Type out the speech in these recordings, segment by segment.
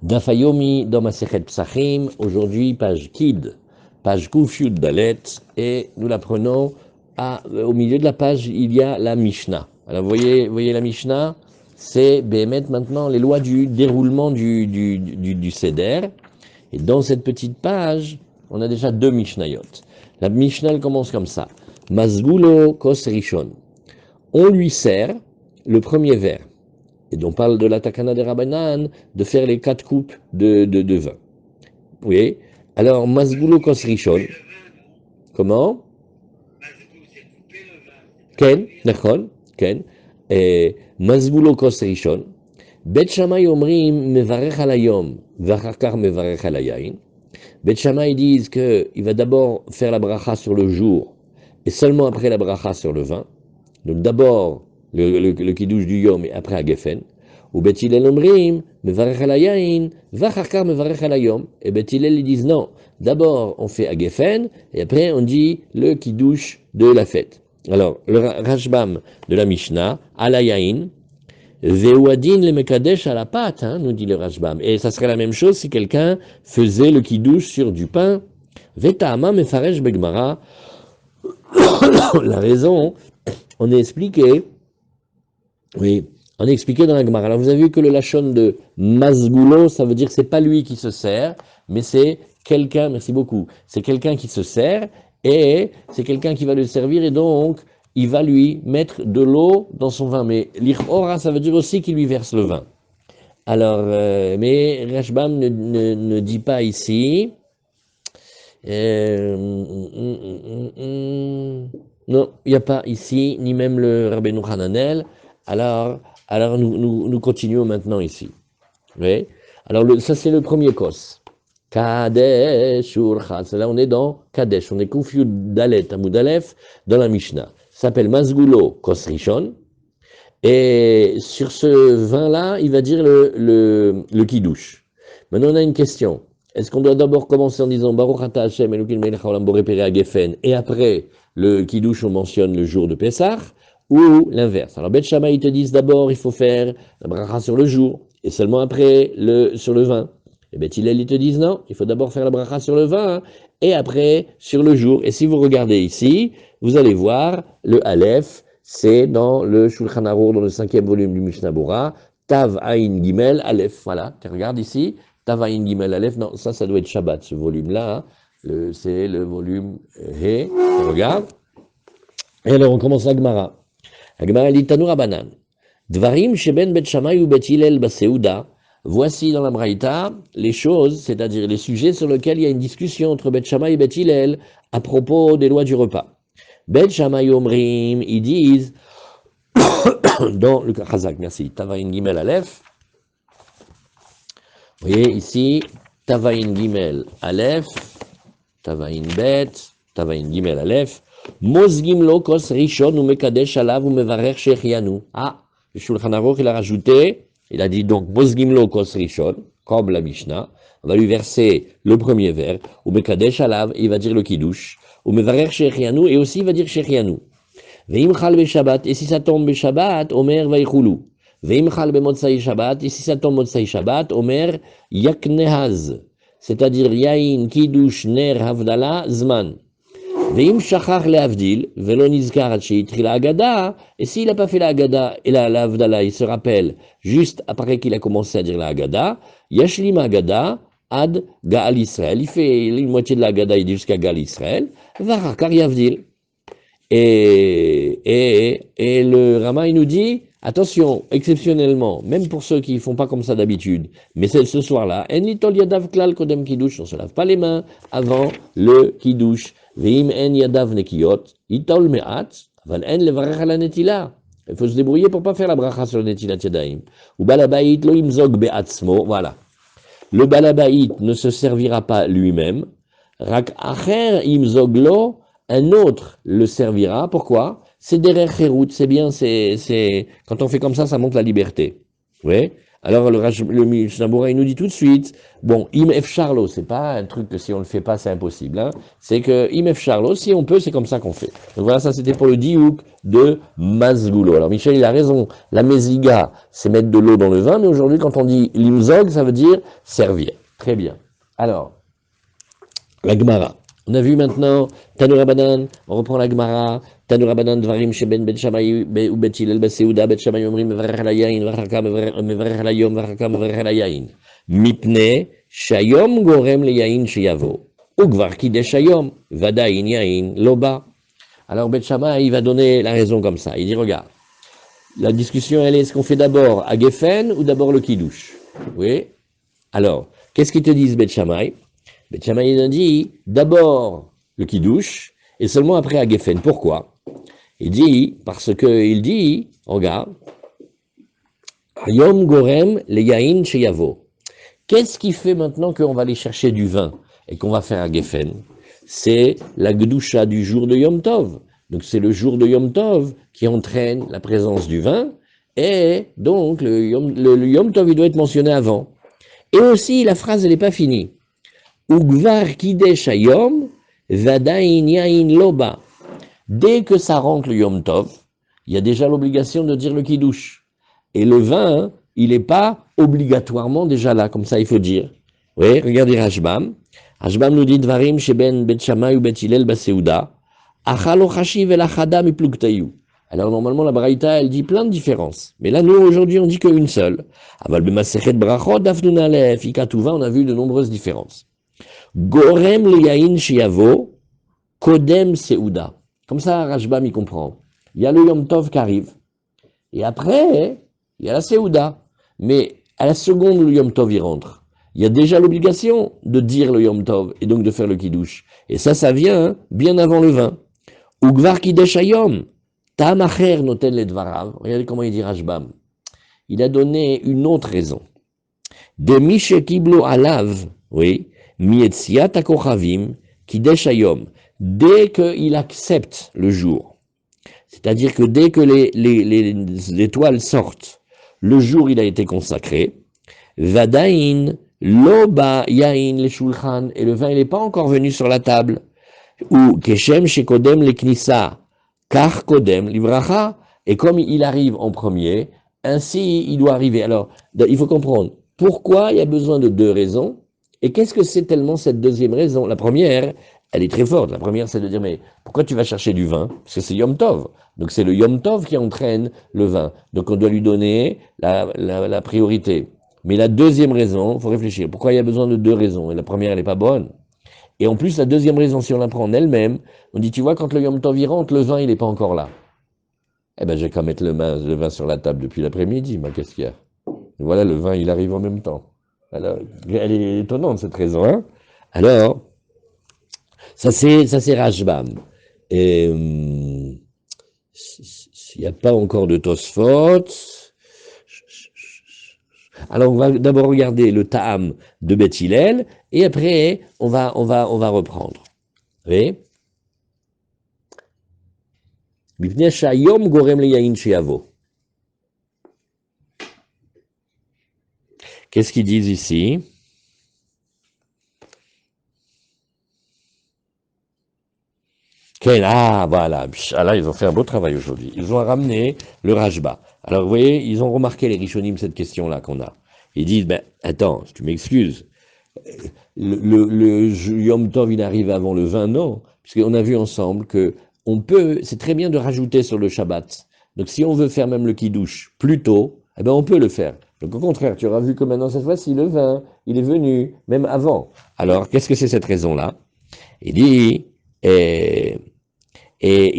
Dafayomi dans Masechet Psachim, aujourd'hui page Kid, page Kuf Yud Dalet, et nous la prenons au milieu de la page, il y a la Mishnah. Alors vous voyez la Mishnah, c'est Béhémet maintenant les lois du déroulement du Seder. Et dans cette petite page, on a déjà deux Mishnayot. La Mishnah elle commence comme ça. Mazgulo Kos Rishon. On lui sert le premier verre. Et on parle de la Takana des Rabbanan, de faire les 4 coupes de vin. Vous voyez? Alors, Mazgulo Kos Rishon. Comment? Ken, Nechon, Ken. Mazgulo Kos Rishon. Bet Shammai omrim mevarech al hayom, v'achar kach mevarech al hayayin. Bet Shammai disent qu'il va d'abord faire la bracha sur le jour, et seulement après la bracha sur le vin. Donc d'abord le kiddush du yom et après à Geffen. Ou Bet Hillel omrim mevarech al hayayin, v'achar kach mevarech al hayom. Et Bet Hillel ils disent non, d'abord on fait à Geffen, et après on dit le kiddush de la fête. Alors le Rashbam de la Mishnah, al hayayin, Veouadin le mekadesh à la pâte, nous dit le Rashbam. Et ça serait la même chose si quelqu'un faisait le kiddush sur du pain. Vetama mefaresh begmara. La raison, on est expliqué. Oui, on est expliqué dans la Gemara. Alors vous avez vu que le lachon de Mazgulo, ça veut dire que c'est pas lui qui se sert, mais c'est quelqu'un. Merci beaucoup. C'est quelqu'un qui se sert et c'est quelqu'un qui va le servir et donc il va lui mettre de l'eau dans son vin. Mais l'irora, ça veut dire aussi qu'il lui verse le vin. Alors, mais Rashbam ne dit pas ici. Non, il n'y a pas ici, ni même le Rabbeinu Hananel. Alors nous continuons maintenant ici. Oui. Alors, ça c'est le premier kos. Kadesh Urchatz. Là, on est dans Kadesh. On est Kuf Yud Dalet, Amud Aleph, dans la Mishnah. Ça s'appelle Mazgulo Kos Rishon. Et sur ce vin-là, il va dire le kiddush. Maintenant, on a une question. Est-ce qu'on doit d'abord commencer en disant Baruch Ata Hashem Elokim Melech Haolam Boré Peré à Geffen, et après, le kiddush, on mentionne le jour de Pessah, ou l'inverse? Alors, Bet Shammai, ils te disent d'abord, il faut faire la bracha sur le jour, et seulement après, sur le vin. Et Bet Hillel, ils te disent non, il faut d'abord faire la bracha sur le vin, et après, sur le jour. Et si vous regardez ici, vous allez voir le Aleph, c'est dans le Shulchan Arour, dans le 5e volume du Mishnah Bora, Tav Ayin Gimel Aleph. Voilà, tu regardes ici, Tav Ayin Gimel Aleph. Non, ça doit être Shabbat, ce volume-là. C'est le volume He. Regarde. Et alors, on commence la Gemara. La Gemara dit Tanu Rabbanan. Dvarim sheben Bet Shammai ou Bet Hillel baseuda. Voici dans la Braïta les choses, c'est-à-dire les sujets sur lesquels il y a une discussion entre Bet Shammai et Bet Hillel à propos des lois du repas. Bet Shammai omrim, ils disent, dans le Chazak, merci, Tavayin Gimel Aleph, vous voyez ici, Tavayin Gimel Aleph, Tavayin Bet, Tavayin Gimel Aleph, Mozgim lo kos rishon ou mekadesh alav ou mevarer shechianu. Ah, le Shulchan Aruch, il a rajouté, il a dit donc, Mozgim lo kos rishon, comme la Mishnah, on va lui verser le premier verre, ou mekadesh alav, il va dire le kiddush, ou mevarer shechianu, et aussi il va dire shechianu. Veim chal be Shabbat, et si ça tombe be Shabbat, Omer vaychulu. Veim chal be Motzai Shabbat, et si ça tombe Motzai Shabbat, Omer yaknehaz. C'est-à-dire yain, kiddush, ner, havdala, zman. Veim shachach le avdil, velo nizkar ad sheitri la agada, et s'il n'a pas fait la agada et la havdala, il se rappelle juste après qu'il a commencé à dire la agada, yashlim agada ad Gaal Israël. Il fait une moitié de la agada, il dit jusqu'à Gaal Israël, vachakar yavdil. Et le Rama, il nous dit, attention, exceptionnellement, même pour ceux qui ne font pas comme ça d'habitude, mais c'est ce soir-là, en litol yadav klal kodem kiddush, on ne se lave pas les mains avant le kiddush. Veim en yadav nekiyot, itol me'at, aval en levarech ala netila. Il faut se débrouiller pour ne pas faire la bracha sur le netilat yadayim. Ou balabait lo imzog be'atzmo, voilà. Le balabait ne se servira pas lui-même. Rak acher imzog lo, un autre le servira. Pourquoi? C'est derrière Khérout, c'est bien, quand on fait comme ça montre la liberté. Oui. Alors le Mishnah Berurah, il nous dit tout de suite, bon, im f charlo, c'est pas un truc que si on le fait pas, c'est impossible. Hein. C'est que im f charlo, si on peut, c'est comme ça qu'on fait. Donc voilà, ça c'était pour le diouk de Mazgulo. Alors Michel, il a raison. La meziga, c'est mettre de l'eau dans le vin, mais aujourd'hui, quand on dit limzog, ça veut dire servir. Très bien. Alors, la Gemara. On a vu maintenant Tanu Rabbanan, on reprend la Gemara. Tanu Rabbanan dvarim sheben bet Shammai ou bet Hillel baseuda bet Shammai omrim mevarech la yain v'chaka mevarech la yom v'chaka mevarech la yain. Mipne shayom gorem le yain sheyavo. Ugvar kidesh hayom vadayin yain loba. Alors Bet Shammai, il va donner la raison comme ça. Il dit regarde, la discussion elle est est-ce qu'on fait d'abord à Geffen ou d'abord le kiddush? Oui. Alors, qu'est-ce qu'ils te disent Bet Shammai? Bet Shammai il dit d'abord le kiddush et seulement après à Geffen. Pourquoi? Il dit, parce qu'il dit, regarde, Yom Gorem le Yain Sheyavo. Qu'est-ce qui fait maintenant qu'on va aller chercher du vin et qu'on va faire à Geffen? C'est la Gdusha du jour de Yom Tov. Donc c'est le jour de Yom Tov qui entraîne la présence du vin et donc le Yom Tov il doit être mentionné avant. Et aussi la phrase elle n'est pas finie. Ugvar kidesh hayom vadayin yain loba. Dès que ça rentre le Yom Tov, il y a déjà l'obligation de dire le kiddush. Et le vin, il n'est pas obligatoirement déjà là, comme ça il faut dire. Oui, regardez Rashbam. Rashbam nous dit Dvarim sheben bet Shammai ou bet Hillel baseuda. Achalo chashiv el achada mipluktayu. Alors normalement la Braïta elle dit plein de différences. Mais là nous aujourd'hui on dit qu'une seule. Aval b'masechet brachot dafnun alef ikatuva on a vu de nombreuses différences. Gorem le yain shiavo kodem seuda. Comme ça Rashbam il comprend. Il y a le Yom Tov qui arrive. Et après, il y a la Seuda. Mais à la seconde où le Yom Tov y rentre, il y a déjà l'obligation de dire le Yom Tov et donc de faire le Kiddush. Et ça vient bien avant le vin. Ugvar Kidesh Hayom, Ta'am Acher noten le Dvarav. Regardez comment il dit Rashbam. Il a donné une autre raison. De Mishe Kiblo Alav, oui, Mietziat HaKochavim, Kidesh Hayom. Dès qu'il accepte le jour, c'est-à-dire que dès que les étoiles sortent, le jour il a été consacré, Vadain, Loba Yain le Shulchan, et le vin il n'est pas encore venu sur la table, ou Keshem Shekodem le Knissa, Kar Kodem Livracha, et comme il arrive en premier, ainsi il doit arriver. Alors, il faut comprendre pourquoi il y a besoin de deux raisons, et qu'est-ce que c'est tellement cette deuxième raison? La première, elle est très forte. La première, c'est de dire, mais pourquoi tu vas chercher du vin? Parce que c'est Yom Tov. Donc c'est le Yom Tov qui entraîne le vin. Donc on doit lui donner la priorité. Mais la deuxième raison, il faut réfléchir. Pourquoi il y a besoin de deux raisons? Et la première, elle n'est pas bonne. Et en plus, la deuxième raison, si on la prend en elle-même, on dit, tu vois, quand le Yom Tov y rentre, le vin, il n'est pas encore là. Eh ben, j'ai qu'à mettre le vin sur la table depuis l'après-midi, mais qu'est-ce qu'il y a? Et voilà, le vin, il arrive en même temps. Alors, elle est étonnante, cette raison, hein? Alors, ça c'est Rashbam. Et il n'y a pas encore de Tosfot. Alors on va d'abord regarder le Ta'am de Beth Hillel et après on va reprendre. Oui. Mipnei shayom gorem le yain sheyavo. Qu'est-ce qu'ils disent ici? Ah, voilà. Ah, là, ils ont fait un beau travail aujourd'hui. Ils ont ramené le Rajba. Alors, vous voyez, ils ont remarqué, les Rishonim, cette question-là qu'on a. Ils disent, ben, attends, tu m'excuses. Le Yom Tov, il arrive avant le 20, non. Puisqu'on a vu ensemble que c'est très bien de rajouter sur le Shabbat. Donc, si on veut faire même le Kiddush plus tôt, eh ben, on peut le faire. Donc, au contraire, tu auras vu que maintenant, cette fois-ci, le 20, il est venu, même avant. Alors, qu'est-ce que c'est cette raison-là? Il dit, et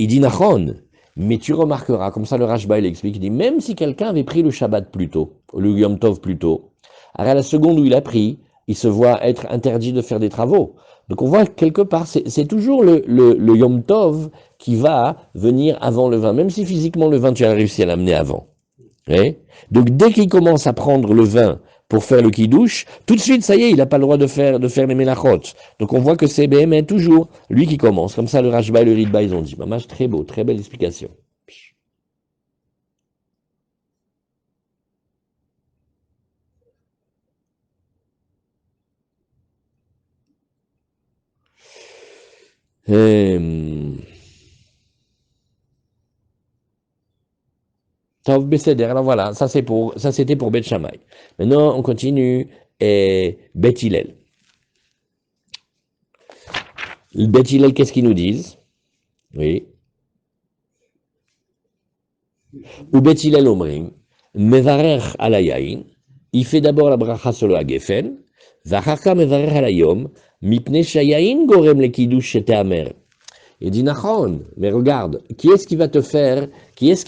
il dit Nachon, mais tu remarqueras, comme ça le Rashba il explique, il dit même si quelqu'un avait pris le Shabbat plus tôt, le Yom Tov plus tôt, alors à la seconde où il a pris, il se voit être interdit de faire des travaux. Donc on voit quelque part, c'est toujours le Yom Tov qui va venir avant le vin, même si physiquement le vin tu as réussi à l'amener avant. Ouais. Donc dès qu'il commence à prendre le vin pour faire le kiddush, tout de suite, ça y est, il n'a pas le droit de faire les melachot. Donc on voit que c'est BM toujours lui qui commence. Comme ça, le Rashba et le Ritba, ils ont dit. Mamash, très beau, très belle explication. Tov Besséder, alors voilà, ça c'était pour Beth Shammai. Maintenant, on continue, et Beth Hillel. Beth Hillel, qu'est-ce qu'ils nous disent? Oui. Ou Beth Hillel Omrim, Mevarer Alayain, il fait d'abord la bracha sur le Hagefen, Vacharka Mevarer Alayom, Mipne Shayain Gorem le Kiddush Shete Amer. Il dit Nachon, mais regarde, qui est-ce qui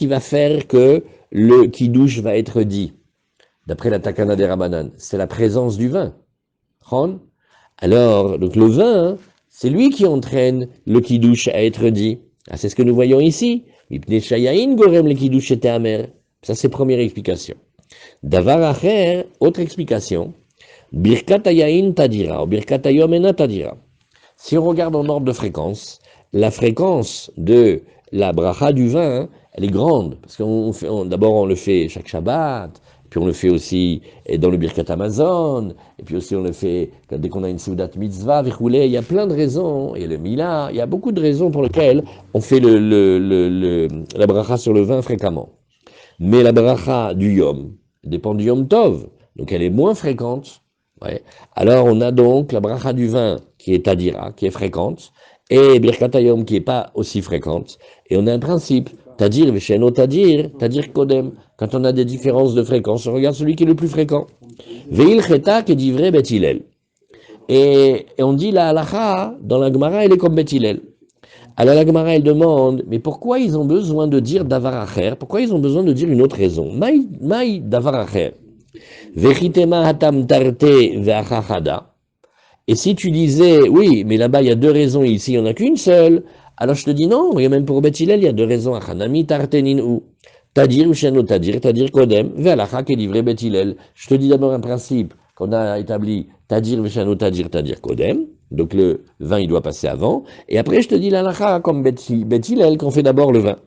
va faire que le Kiddush va être dit? D'après la Takana des Rabbanan, c'est la présence du vin. Nachon? Alors, donc le vin, c'est lui qui entraîne le Kiddush à être dit. Ah, c'est ce que nous voyons ici. Mipne Shayain Gorem le Kiddush Shete Amer. Ça, c'est première explication. Davar Acher, autre explication. Birkat Hayain Tadira, ou Birkat Hayom Ena Tadira. Si on regarde en ordre de fréquence, la fréquence de la bracha du vin, elle est grande. Parce d'abord, on le fait chaque Shabbat, puis on le fait aussi dans le Birkat Amazon, et puis aussi on le fait dès qu'on a une Seudat Mitzvah, il y a plein de raisons, et le Mila, il y a beaucoup de raisons pour lesquelles on fait la bracha sur le vin fréquemment. Mais la bracha du Yom dépend du Yom Tov, donc elle est moins fréquente. Ouais. Alors on a donc la bracha du vin qui est Tadira, qui est fréquente, et Birkat Hayom qui n'est pas aussi fréquente. Et on a un principe, Tadir Vesheno Tadir, Tadir Kodem. Quand on a des différences de fréquence, on regarde celui qui est le plus fréquent. Veil Cheta qui dit vrai Beth Hillel. Et on dit la halacha, dans la Gemara, elle est comme Beth Hillel. Alors la Gemara, elle demande, mais pourquoi ils ont besoin de dire davar acher? Pourquoi ils ont besoin de dire une autre raison? Maï davar acher. Vechitema hatam tarte ve'achachada. Et si tu disais, oui, mais là-bas il y a deux raisons, ici il n'y en a qu'une seule, alors je te dis non, et même pour Beth Hillel, il y a deux raisons. Achanami tartenin ou. Tadir ou sheno tadir, tadir kodem, ve'alacha qui est livré Beth Hillel. Je te dis d'abord un principe qu'on a établi, tadir veshano tadir, tadir kodem. Donc le vin, il doit passer avant. Et après, je te dis l'alacha comme Beth Hillel, qu'on fait d'abord le vin.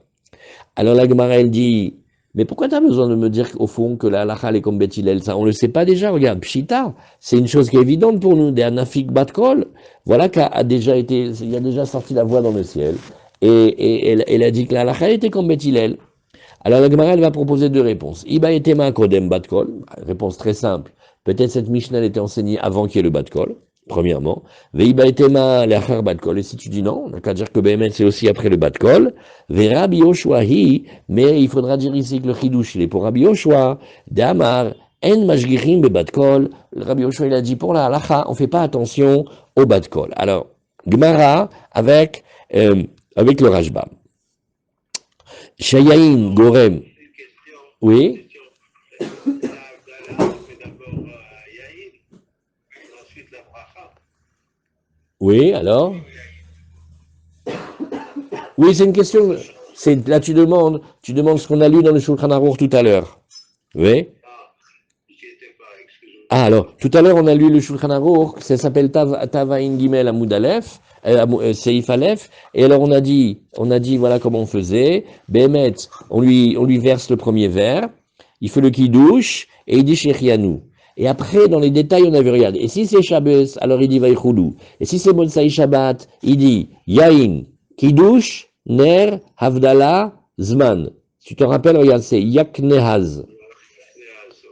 Alors la Gemara, elle dit, mais pourquoi tu as besoin de me dire au fond que l'alacha, elle est comme Beth Hillel? Ça, on ne le sait pas déjà. Regarde, Pshita, c'est une chose qui est évidente pour nous. Des anafik batkol. Voilà il a déjà sorti la voix dans le ciel. Et elle a dit que l'alacha, elle était comme Beth Hillel. Alors la Gemara, elle va proposer deux réponses. Iba etema kodem batkol. Réponse très simple. Peut-être cette Mishnah, elle était enseignée avant qu'il y ait le batkol. Premièrement, Veiba etema leachar batkol. Et si tu dis non, on n'a qu'à dire que Béhémet c'est aussi après le batkol. Ve Rabbi Yoshua hi, mais il faudra dire ici que le chidouche il est pour Rabbi Yoshua. Damar en mashgichim be batkol. Le Rabbi Yoshua il a dit pour la halacha, on fait pas attention au batkol. Alors Gemara avec le Rashbam. Shayain Gorem. Oui. Oui, alors? Oui, c'est une question. Là, tu demandes ce qu'on a lu dans le Shulchan Aruch tout à l'heure. Oui? Ah, alors, tout à l'heure, on a lu le Shulchan Aruch, ça s'appelle Tavain Gimel Amoud Aleph, Seif Aleph, et alors on a dit, voilà comment on faisait. Béhémet, on lui verse le premier verre, il fait le kidouche, et il dit Shechianou. Et après, dans les détails, on avait regardé. Et si c'est Shabbos, alors il dit Vaïchoulou. Et si c'est Motsai Shabbat, il dit Yain, Kiddush, Ner, Havdala, Zman. Tu te rappelles, regarde, c'est Yaknehaz.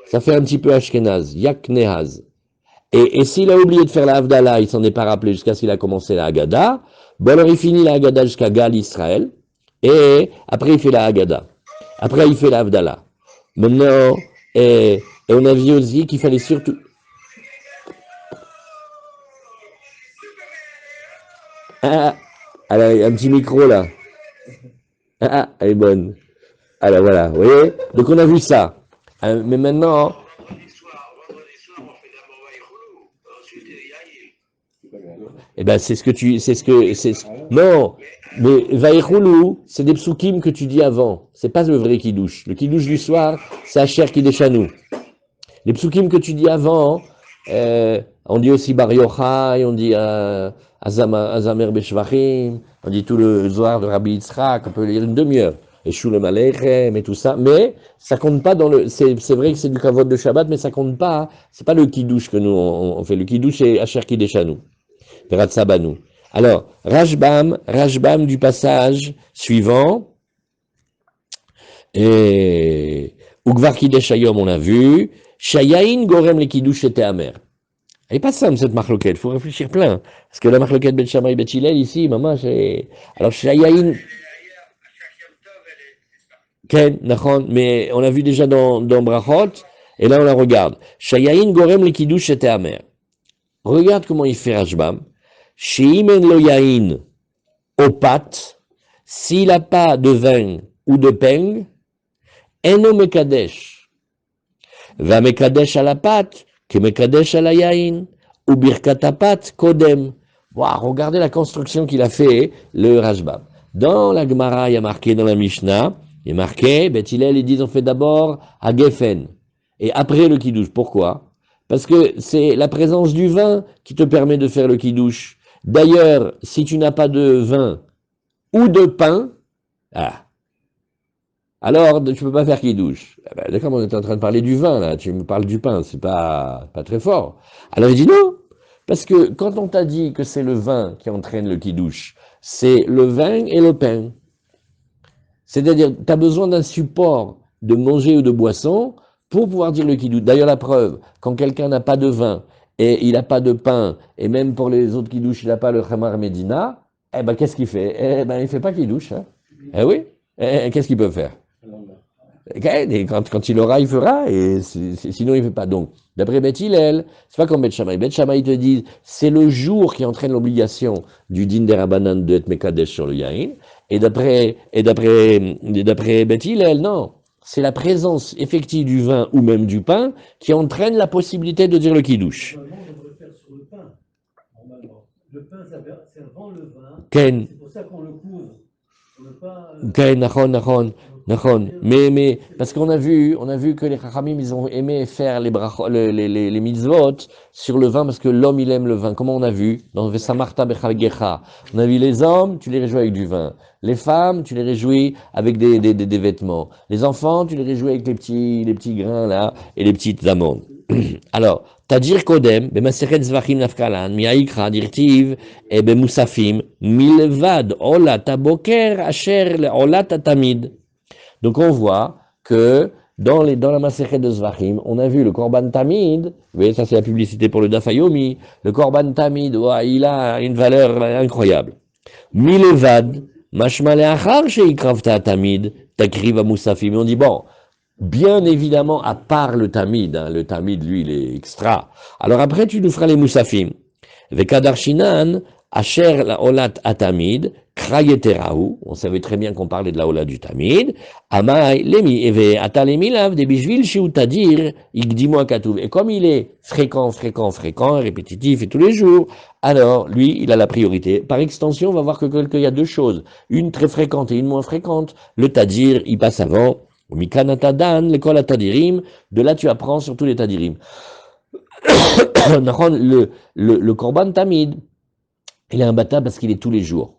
Ça fait un petit peu Ashkenaz. Yaknehaz. Et s'il a oublié de faire la Havdala, il s'en est pas rappelé jusqu'à ce qu'il a commencé la Haggadah. Bon, alors il finit la Haggadah jusqu'à Gal Israël. Et après, il fait la Haggadah. Après, il fait la Havdala. Maintenant, et on a vu aussi qu'il fallait surtout... Ah, alors, il y a un petit micro là. Ah, elle est bonne. Alors voilà, vous voyez? Donc on a vu ça. Mais maintenant... Eh ben, non, mais Vaïchoulou, c'est des psukim que tu dis avant. C'est pas le vrai kidouche. Le kidouche du soir, c'est Asher Kideshanu. Les psukim que tu dis avant, on dit aussi Bar Yochai, on dit Azamer Beshvachim, on dit tout le Zohar de Rabbi Yitzhak, on peut lire une demi-heure. Et Shulem Aleichem et tout ça, mais ça compte pas c'est vrai que c'est du kavod de Shabbat, mais ça compte pas, c'est pas le kidouche que nous on fait. Le kidouche c'est Asher Kideshanu. Verat Sabanu. Alors, Rashbam du passage suivant, et Ugvar Kidesh Hayom, on a vu, Shayain Gorem le Kiddush était amer. Elle n'est pas simple cette marloquette, il faut réfléchir plein. Parce que la marloquette Bet Shammai Bet Hillel ici, maman, c'est. Alors, Shayain. Ken, Nachon, mais on l'a vu déjà dans Brachot, et là on la regarde. Shayain Gorem le Kiddush était amer. Regarde comment il fait Rashbam. Sheimen lo yain au pat, s'il n'a pas de vin ou de peigne, eno mekadesh. Va mekadesh à la pâte, que mekadesh à la yain, ou birkat pat kodem. Wow, regardez la construction qu'il a fait, le Rashbam. Dans la Gemara, il y a marqué dans la Mishnah, il y a marqué, Bet Hillel, ils disent on fait d'abord à Geffen, et après le Kiddush. Pourquoi? Parce que c'est la présence du vin qui te permet de faire le Kiddush. D'ailleurs, si tu n'as pas de vin ou de pain, alors tu peux pas faire Kiddush. Ah ben, d'accord, on est en train de parler du vin, là, tu me parles du pain, c'est pas très fort. Alors il dit non, parce que quand on t'a dit que c'est le vin qui entraîne le Kiddush, c'est le vin et le pain. C'est-à-dire, tu as besoin d'un support de manger ou de boisson pour pouvoir dire le Kiddush. D'ailleurs, la preuve, quand quelqu'un n'a pas de vin et il n'a pas de pain, et même pour les autres Kiddush, il n'a pas le Khamar Medina, eh ben, qu'est-ce qu'il fait? Eh ben, il fait pas Kiddush. Hein. Eh oui? Qu'est-ce qu'il peut faire? Et quand il aura, il fera, et sinon il ne fait pas. Donc, d'après Beth Hillel, c'est pas comme Beth Shammai. Beth Shammai te dit, c'est le jour qui entraîne l'obligation du din des Rabbanan de être Mekadesh sur le Yahin, et d'après Beth Hillel, non. C'est la présence effective du vin ou même du pain qui entraîne la possibilité de dire le Kiddush. Normalement, on devrait faire sur le pain. Normalement. Le pain, c'est avant le vin. Ken. C'est pour ça qu'on le couvre. Mais, parce qu'on a vu que les Chachamim, ils ont aimé faire les mitzvot sur le vin parce que l'homme, il aime le vin. Comment on a vu? Dans Vesamarta Bechalgecha. On a vu les hommes, tu les réjouis avec du vin. Les femmes, tu les réjouis avec des vêtements. Les enfants, tu les réjouis avec les petits grains là et les petites amandes. Alors, Tadir Kodem, Bemaseret Zvachim Nafkalan, Miaikra, Dirtiv, et Bemusafim, Milvad, Olat Aboker, Asher, Olat Tamid. Donc on voit que dans la Maseret de Zvachim, on a vu le Korban Tamid, vous voyez, ça c'est la publicité pour le Dafayomi, le Korban Tamid, ouais, il a une valeur incroyable. Milvad, Mashmale Achar, Sheikravta Tamid, Takriva Musafim. On dit, bon, bien évidemment, à part le tamid, hein, le tamid, lui, il est extra. Alors après, tu nous feras les moussafim. Vekadarchinan, asher la olat atamid, krayeterahu. On savait très bien qu'on parlait de la olat du tamid. Amai, lemi, eve, atalemi lav, de bishvil shiutadir, igdimo akatuv. Et comme il est fréquent, répétitif et tous les jours, alors, lui, il a la priorité. Par extension, on va voir qu'il y a deux choses. Une très fréquente et une moins fréquente. Le tadir, il passe avant. Mikanatadan, l'école à Tadirim, de là tu apprends sur tous les Tadirim. le Korban Tamid, il est imbattable parce qu'il est tous les jours.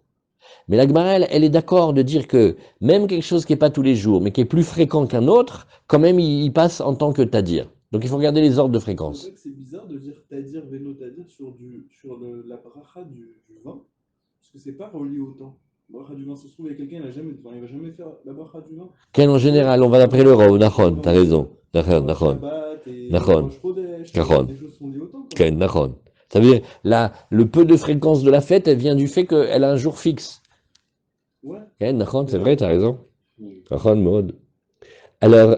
Mais la Gemara, elle est d'accord de dire que même quelque chose qui n'est pas tous les jours, mais qui est plus fréquent qu'un autre, quand même il passe en tant que Tadir. Donc il faut regarder les ordres de fréquence. C'est vrai que c'est bizarre de dire Tadir, Veno Tadir sur la bracha du vin, parce que c'est pas relié au temps. La bracha du vin, ça se trouve, il y a quelqu'un, il va jamais faire la bracha du vin. Quel en général, on va d'après le Rav, Nachon, t'as raison. Nachon. Ça veut dire, le peu de fréquence de la fête, elle vient du fait qu'elle a un jour fixe. Ouais. C'est vrai, t'as raison. Nachon, mode. Alors,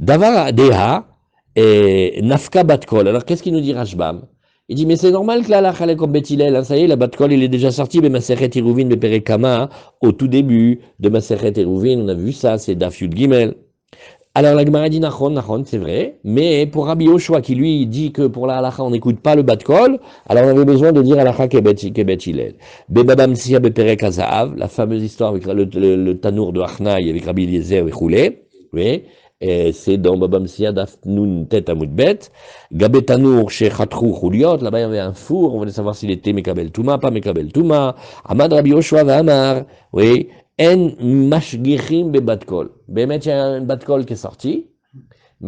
Davar Deha et Nafka Batkol. Alors, qu'est-ce qu'il nous dit Rashbam? Il dit, mais c'est normal que là, la Chalek comme Beth Hillel, ça y est, la Batkol, il est déjà sorti, mais Maseret Iruvin de Perekama, au tout début de Maseret Iruvin, on a vu ça, c'est Daf Yud Gimel. Alors la Gemara dit Nachon, c'est vrai, mais pour Rabbi Yoshua qui lui dit que pour la halacha on n'écoute pas le bat kol, alors on avait besoin de dire halacha kebet Hillel. Bebabam siya beperek hazahav, la fameuse histoire avec le tanour de Achnaï avec Rabbi Eliezer et Choulé, oui, et c'est dans Babam siya daf nun tet amudbet, Gabet tanour chez Chatrou Chouliot, là-bas il y avait un four, on voulait savoir s'il était mekabel touma, pas mekabel touma, Amad Rabbi Yoshua va amar, oui, En mashgichim be batkol. Bémet, il y a un batkol qui est sorti,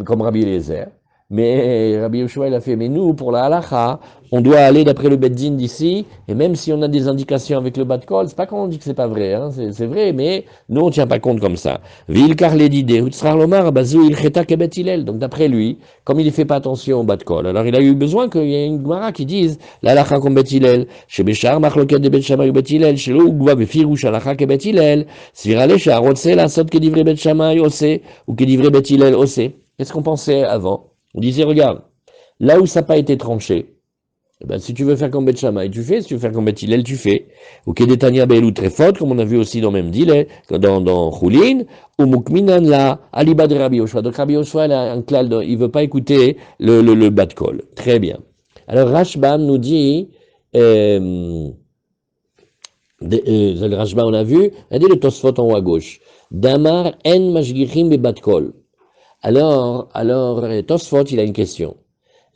comme Rabbi Eliezer. Mais Rabbi Yoshua, il a fait, mais nous, pour la halacha, on doit aller d'après le Beddin d'ici, et même si on a des indications avec le bas de col, c'est pas qu'on dit que c'est pas vrai, hein, c'est vrai, mais nous, on tient pas compte comme ça. Vilkar l'edide, Hutzrar Lomar, Bazou il cheta kebet Hillel. Donc d'après lui, comme il ne fait pas attention au bas de col, alors il a eu besoin qu'il y ait une Gemara qui dise, la halacha comme Bet Hillel, chez Béchar, Machloket de Bet Shammai ou Bet Hillel, chez l'Ougva, Befirouch, halacha kebet Hillel, Svirale, Charotse, la sot que divré Bet Shammai, Ose, ou que divré Bet Hillel, Ose. Qu'est-ce qu'on pensait avant? On disait, regarde, là où ça n'a pas été tranché, eh ben, si tu veux faire comme Bet Shammai, tu fais. Si tu veux faire comme Bet Hillel, tu fais. Ou Kedetania Be'elou très faute, comme on a vu aussi dans même Dile, dans Choulin, ou Mukminan la Aliba de Rabbi Yoshua. Donc Rabbi Yoshua, il a un clal, il ne veut pas écouter le bas de col. Très bien. Alors Rashbam nous dit, le Rashbam on a vu, il dit le Tosfot en haut à gauche. Damar en mashgichim be bat kol. Alors, Tosfot, il a une question.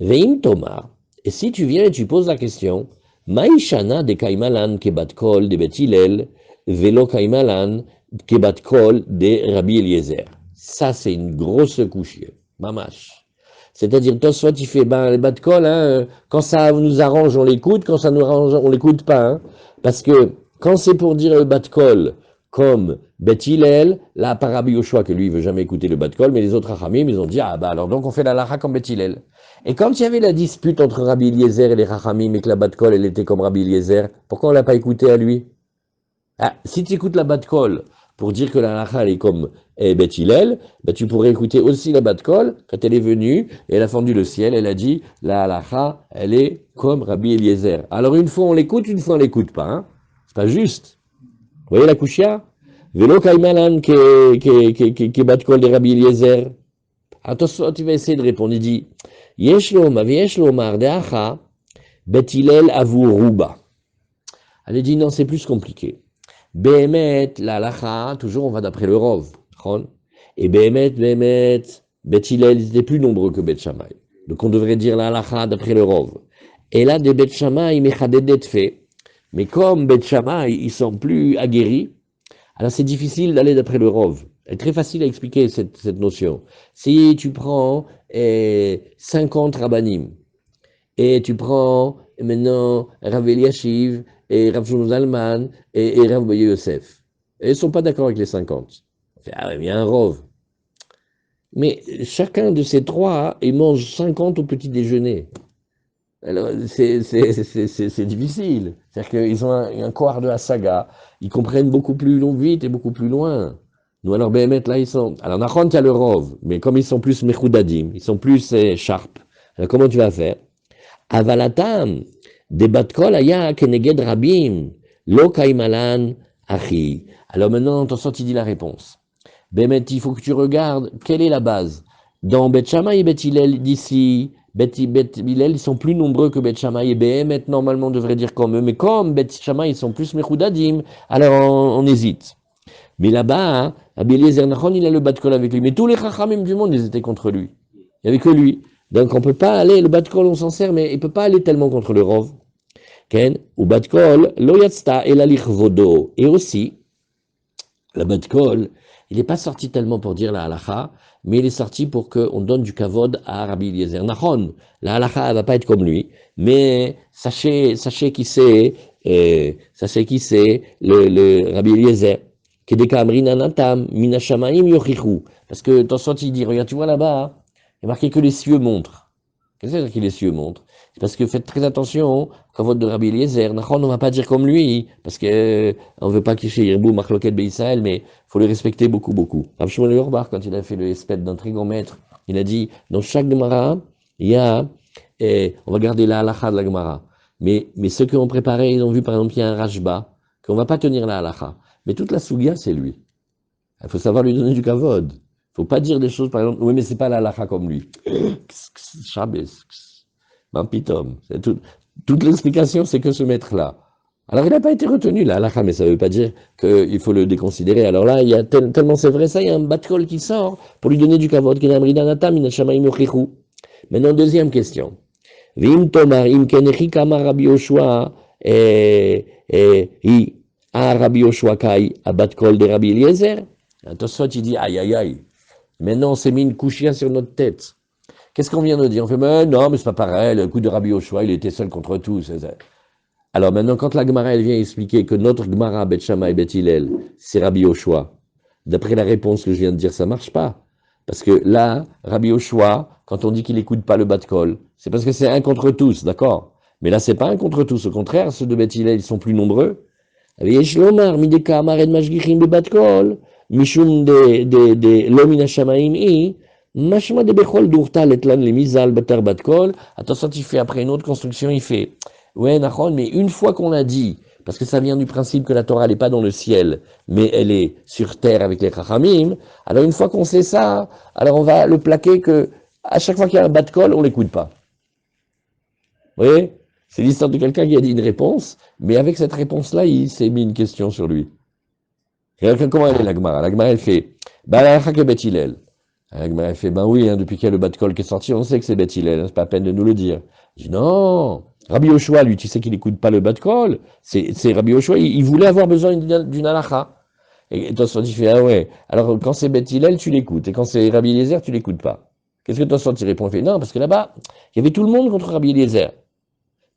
Veim Tomar. Et si tu viens et tu poses la question, Maïshana de Kaimalan kebat kol de Bet Hillel, velo Kaimalan kebat kol de Rabbi Eliezer. Ça, c'est une grosse couche, mamash. C'est-à-dire, Tosfot, il fait, les bat kol, hein, quand ça nous arrange, on l'écoute, quand ça nous arrange, on l'écoute pas, hein, parce que quand c'est pour dire le bat kol, comme Bet Hillel, là, par Rabbi Yoshua, que lui, il veut jamais écouter le bat kol, mais les autres Rachamim, ils ont dit, ah, alors donc on fait la lacha comme Bet Hillel. Et quand il y avait la dispute entre Rabbi Eliezer et les Rachamim, et que la bat kol, elle était comme Rabbi Eliezer, pourquoi on l'a pas écouté à lui? Ah, si tu écoutes la bat kol pour dire que la lacha, elle est comme Bet Hillel, ben, tu pourrais écouter aussi la bat kol, quand elle est venue, et elle a fendu le ciel, elle a dit, la lacha, elle est comme Rabbi Eliezer. Alors une fois on l'écoute, une fois on l'écoute pas, hein. C'est pas juste. Vous voyez la kushia? Velo kaimalan ke bat kol de Rabbi Eliezer. Attention, tu vas essayer de répondre. Il dit, Yesh lomar deacha Bet Hillel avu ruba. Elle a dit, non, c'est plus compliqué. Behemet, la halacha, toujours on va d'après le rov. Et Behemet, Bet Hillel, ils étaient plus nombreux que Bet Shammai. Donc on devrait dire la halacha d'après le rov. Et là, des Bet Shammai, mechadedet fait. Mais comme Bet Shammai, ils sont plus aguerris, alors c'est difficile d'aller d'après le rov. C'est très facile à expliquer cette notion. Si tu prends 50 rabbanim, et tu prends maintenant Rav Eliashiv, et Rav Shlomo Zalman, et Rav Boye Yosef, et ils ne sont pas d'accord avec les 50. Ah ouais, mais il y a un rov. Mais chacun de ces trois, il mange 50 au petit déjeuner. Alors, c'est difficile. C'est-à-dire qu'ils ont un quart de la saga. Ils comprennent beaucoup plus vite et beaucoup plus loin. Nous, alors, Béhémet, là, ils sont... Alors, Nachon, il y a le Rov, mais comme ils sont plus Mechoudadim, ils sont plus sharp. Alors, comment tu vas faire? Avalatam, debat kol aya keneged rabim, lo kaimalan achi. Alors, maintenant, ton sort, il dit la réponse. Béhémet, il faut que tu regardes quelle est la base. Dans Bet Shammai et Bet Hillel, d'ici, Bet Hillel, ils sont plus nombreux que Bet Shammai et Béhémet, normalement, on devrait dire comme eux. Mais comme Bet Shammai, ils sont plus Mechoudadim, alors on hésite. Mais là-bas, hein, Rabbi Eliezer Nachon, il a le bat de kol avec lui. Mais tous les chachamim du monde, ils étaient contre lui. Il n'y avait que lui. Donc on ne peut pas aller, le bat de kol, on s'en sert, mais il ne peut pas aller tellement contre le rov. Ken, ou bat de kol, lo yatzta el alich vodo. Et aussi, le bat de kol, il n'est pas sorti tellement pour dire la halacha, mais il est sorti pour qu'on donne du kavod à Rabbi Eliezer Nachon. La halacha, elle ne va pas être comme lui, mais sachez qui c'est, le Rabbi Eliezer. Parce que dans ce il dit, regarde, tu vois là-bas, il y a marqué que les cieux montrent. Qu'est-ce que c'est que les cieux montrent? C'est parce que faites très attention, quand votre de Rabbi Eliezer, on ne va pas dire comme lui, parce que on ne veut pas qu'il y ait Yirbou, Machloket Be'Israël, mais il faut le respecter beaucoup, beaucoup. Rav Shmuel Yorbar, quand il a fait le espède d'un trigomètre, il a dit, dans chaque Gemara, il y a, on va garder la halacha de la Gemara. Mais ceux qui ont préparé, ils ont vu par exemple, il y a un Rashba, qu'on ne va pas tenir la halacha. Mais toute la Sougia, c'est lui. Il faut savoir lui donner du kavod. Il ne faut pas dire des choses, par exemple, oui, mais c'est pas la halacha comme lui. Shabbos, Mampitom. Toute l'explication, c'est que ce maître-là. Alors, il n'a pas été retenu, la halacha, mais ça ne veut pas dire qu'il faut le déconsidérer. Alors là, il y a tellement c'est vrai ça, il y a un bat-kol qui sort pour lui donner du kavod. Maintenant, deuxième question. Vim tomar, im kenechi kamar Rabbi Yoshua, à Rabbi Yoshua Kai, à bat kol de Rabbi Eliezer. Attention, il dit, aïe, aïe, aïe. Maintenant, on s'est mis une couchia sur notre tête. Qu'est-ce qu'on vient de dire? On fait, mais non, mais c'est pas pareil, le coup de Rabbi Yoshua, il était seul contre tous. Alors maintenant, quand la Gemara, elle vient expliquer que notre Gemara, Bet Shammai et Bet Hillel, c'est Rabbi Yoshua, d'après la réponse que je viens de dire, ça marche pas. Parce que là, Rabbi Yoshua, quand on dit qu'il n'écoute pas le bat kol, c'est parce que c'est un contre tous, d'accord? Mais là, c'est pas un contre tous. Au contraire, ceux de Bet Hillel, ils sont plus nombreux. ויש לומר מדי כאמר אין משגיחים בבת קול, משום לא מן השמיים היא, משמע דבכל דורתא לתלן למיזל בתר בת קול. Attention, il fait après une autre construction, il fait, ouais, Nahon, mais une fois qu'on a dit, parce que ça vient du principe que la Torah n'est pas dans le ciel, mais elle est sur terre avec les Chachamim, alors une fois qu'on sait ça, alors on va le plaquer que, à chaque fois qu'il y a un bat kol, on l'écoute pas. Vous voyez? C'est l'histoire de quelqu'un qui a dit une réponse, mais avec cette réponse-là, il s'est mis une question sur lui. Et comment elle est la Gemara? La Gemara, elle fait, la Gemara, elle fait, oui, hein, depuis qu'il y a le bat kol qui est sorti, on sait que c'est Bet Hillel, hein, c'est pas la peine de nous le dire. Je dis, non, Rabbi Yoshua, lui, tu sais qu'il n'écoute pas le bat kol, c'est Rabbi Yoshua, il voulait avoir besoin d'une halakha. Et Tosfot, il fait, ah ouais, alors quand c'est Bet Hillel, tu l'écoutes, et quand c'est Rabbi Eliezer, tu l'écoutes pas. Qu'est-ce que Tosfot, il répond? Il fait, non, parce que là-bas, il y avait tout le monde contre Rabbi Eliezer.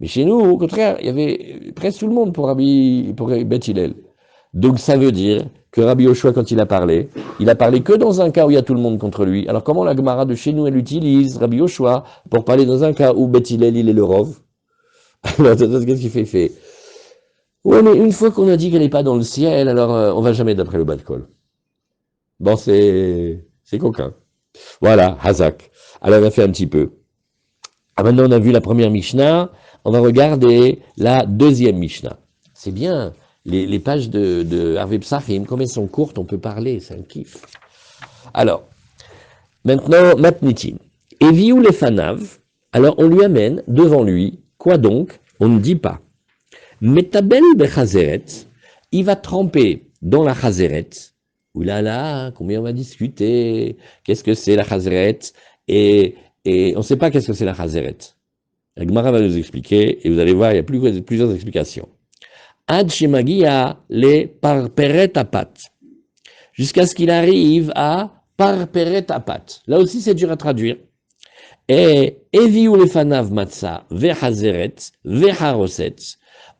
Mais chez nous, au contraire, il y avait presque tout le monde pour Bet Hillel. Donc ça veut dire que Rabbi Yoshua, quand il a parlé que dans un cas où il y a tout le monde contre lui. Alors comment la Gemara de chez nous, elle utilise Rabbi Yoshua pour parler dans un cas où Bet Hillel, il est le Rov? Alors qu'est-ce qu'il fait? Il fait, ouais, mais une fois qu'on a dit qu'elle n'est pas dans le ciel, alors on va jamais d'après le bat kol. Bon, c'est coquin. Voilà, Hazak. Alors on a fait un petit peu. Ah, maintenant on a vu la première Mishnah. On va regarder la deuxième Mishnah. C'est bien, les pages de Harvey Psachim, comme elles sont courtes, on peut parler, c'est un kiff. Alors, maintenant, Matnitin. Eviou les fanav, alors on lui amène devant lui, quoi donc? On ne dit pas. Metabel bechazeret, il va tremper dans la chazeret. Oulala, combien on va discuter? Qu'est-ce que c'est la chazeret? Et on ne sait pas qu'est-ce que c'est la chazeret. La Gemara va nous expliquer, et vous allez voir, il y a plusieurs explications. Ad shemagia le parperet apat. Jusqu'à ce qu'il arrive à parperet apat. Là aussi, c'est dur à traduire. Et eviou le fanav matzah vechazeret vecharoset.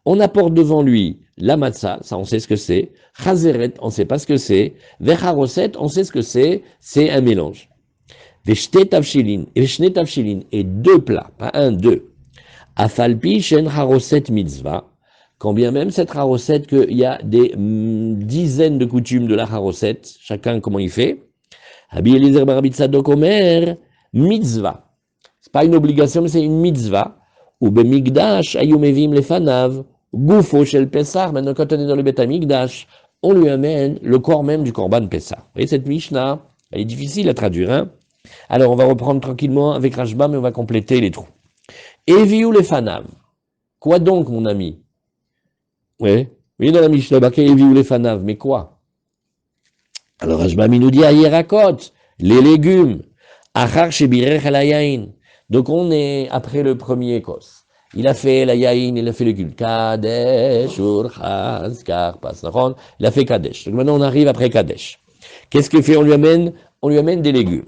On apporte devant lui la matzah, ça on sait ce que c'est. Chazeret, on ne sait pas ce que c'est. Vecharoset, on sait ce que c'est un mélange. Veshte tavshilin, et deux plats, pas un, deux. Afalpi shen haroset mitzvah, quand bien même cette haroset, qu'il y a des dizaines de coutumes de la haroset, chacun comment il fait. Rabbi Eliezer bar Rabbi Tzadok omer, mitzvah. C'est pas une obligation, mais c'est une mitzvah. Ou bemigdash ayumevim lefanav, gufo shel Pessah. Maintenant, quand on est dans le Beth Amikdash, on lui amène le corps même du Korban Pessah. Vous voyez, cette Mishnah, elle est difficile à traduire, hein. Alors, on va reprendre tranquillement avec Rashba, mais on va compléter les trous. Eviou les fanav. Quoi donc, mon ami? Oui, dans la Mishnah, Eviou les fanav, mais quoi? Alors, Rashba nous dit, Ayerakot, les légumes, Achar shebirech al yain. Donc, on est après le premier kos. Il a fait la yain, il a fait le culte. Kadesh, Urchaz, Karpas, Nachon. Il a fait Kadesh. Donc, maintenant, on arrive après Kadesh. Qu'est-ce qu'il fait? On lui amène des légumes.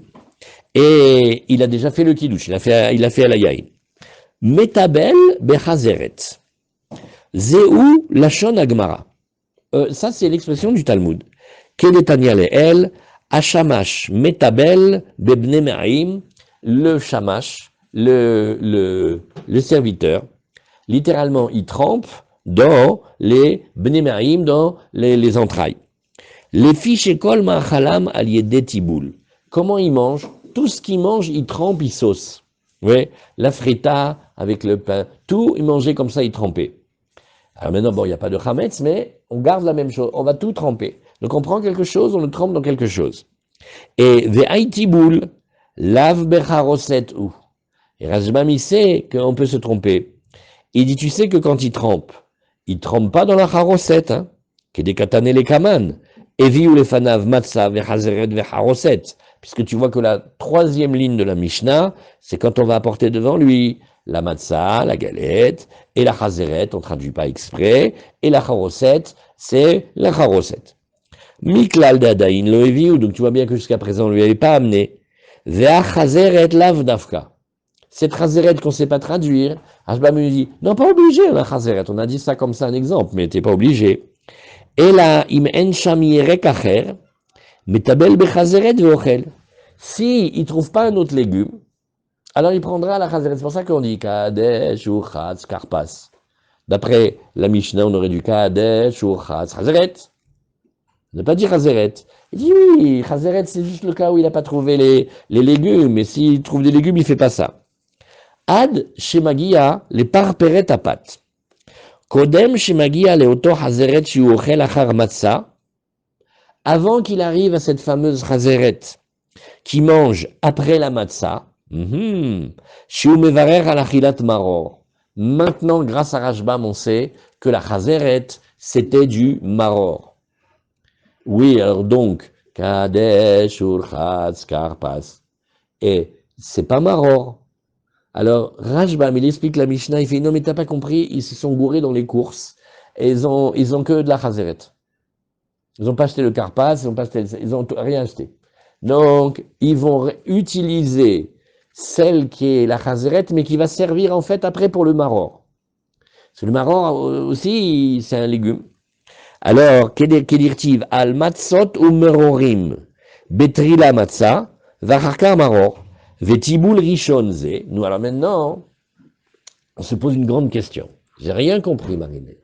Et il a déjà fait le kiddush, il a fait la yain. Metabel bechazeret. Zéou lachon agmara. Ça, c'est l'expression du Talmud. Kedetania leel, hashamash metabel bebne me'aim. Le shamash, le serviteur, littéralement, il trempe dans les bne me'aim, dans les entrailles. Les fiches kol ma'achalam al yedé tiboul. Comment il mange? Tout ce qu'il mange, il trempe, il sauce. Oui, la frita avec le pain, tout, il mangeait comme ça, il trempait. Alors maintenant, bon, il n'y a pas de chametz, mais on garde la même chose, on va tout tremper. Donc on prend quelque chose, on le trempe dans quelque chose. Et ve'aitiboul, lav becharoset ou. Et Rajbam, il sait qu'on peut se tromper. Il dit, tu sais que quand il trempe pas dans la charoset, hein, qui est des katané les kaman. Evi ou les fanav matzah vechazeret vecharoset. Puisque tu vois que la troisième ligne de la Mishnah, c'est quand on va apporter devant lui la matzah, la galette, et la chazeret, on ne traduit pas exprès, et la charoset, c'est la charoset. Miklal dadain lo eviu, donc tu vois bien que jusqu'à présent on ne lui avait pas amené. Vea chazeret lav dafka. Cette chazeret qu'on ne sait pas traduire, Rashbam me dit, non, pas obligé, la chazeret. On a dit ça comme ça, un exemple, mais t'es pas obligé. Et là, im en sham yerek acher, metabel bechazeret veochel. Si il trouve pas un autre légume, alors il prendra la chazeret. C'est pour ça qu'on dit kadesh ou chatz karpas. D'après la Mishnah, on aurait dû kadesh ou chatz chazeret. On n'a pas dit chazeret. Il dit oui, chazeret, c'est juste le cas où il n'a pas trouvé les légumes. Mais s'il trouve des légumes, il fait pas ça. Ad shemagia les parperet à pat. Kodem shemagia le oto chazeret shu ochel achar matzah. Avant qu'il arrive à cette fameuse chazeret qui mange après la matzah, shu mevarer al achilat maror. Maintenant, grâce à Rashbam, on sait que la chazeret, c'était du maror. Oui, alors donc, kadesh urchatz karpas. Et c'est pas maror. Alors, Rashbam, il explique la Mishnah, il fait, non mais t'as pas compris, ils se sont gourés dans les courses, et ils ont que de la chazeret. Ils n'ont pas acheté le karpas, ils ont rien acheté. Donc, ils vont utiliser celle qui est la chazeret, mais qui va servir en fait après pour le maror. Parce que le maror aussi, c'est un légume. Alors, kedirtiv al matzot ou merorim, betrila matzah, vacharkar maror, vetiboul rishon ze. Nous, alors maintenant, on se pose une grande question. J'ai rien compris, Marinette.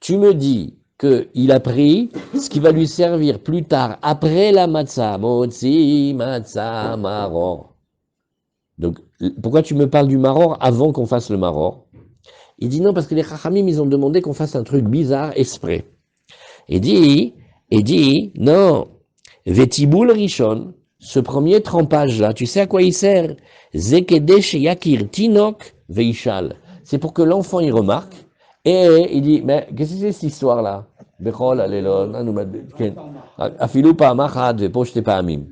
Tu me dis qu'il a pris ce qui va lui servir plus tard, après la matzah, motzi matzah maror. Donc, pourquoi tu me parles du maror avant qu'on fasse le maror? Il dit non, parce que les chachamim, ils ont demandé qu'on fasse un truc bizarre exprès. Il dit, non, Vetiboul Rishon, ce premier trempage-là, tu sais à quoi il sert? Zekedesh Yakir Tinok Veishal. C'est pour que l'enfant y remarque, et il dit, mais qu'est-ce que c'est cette histoire-là? Bechol Alelon, Afilou Pa'amachad Veposhte Pa'amim.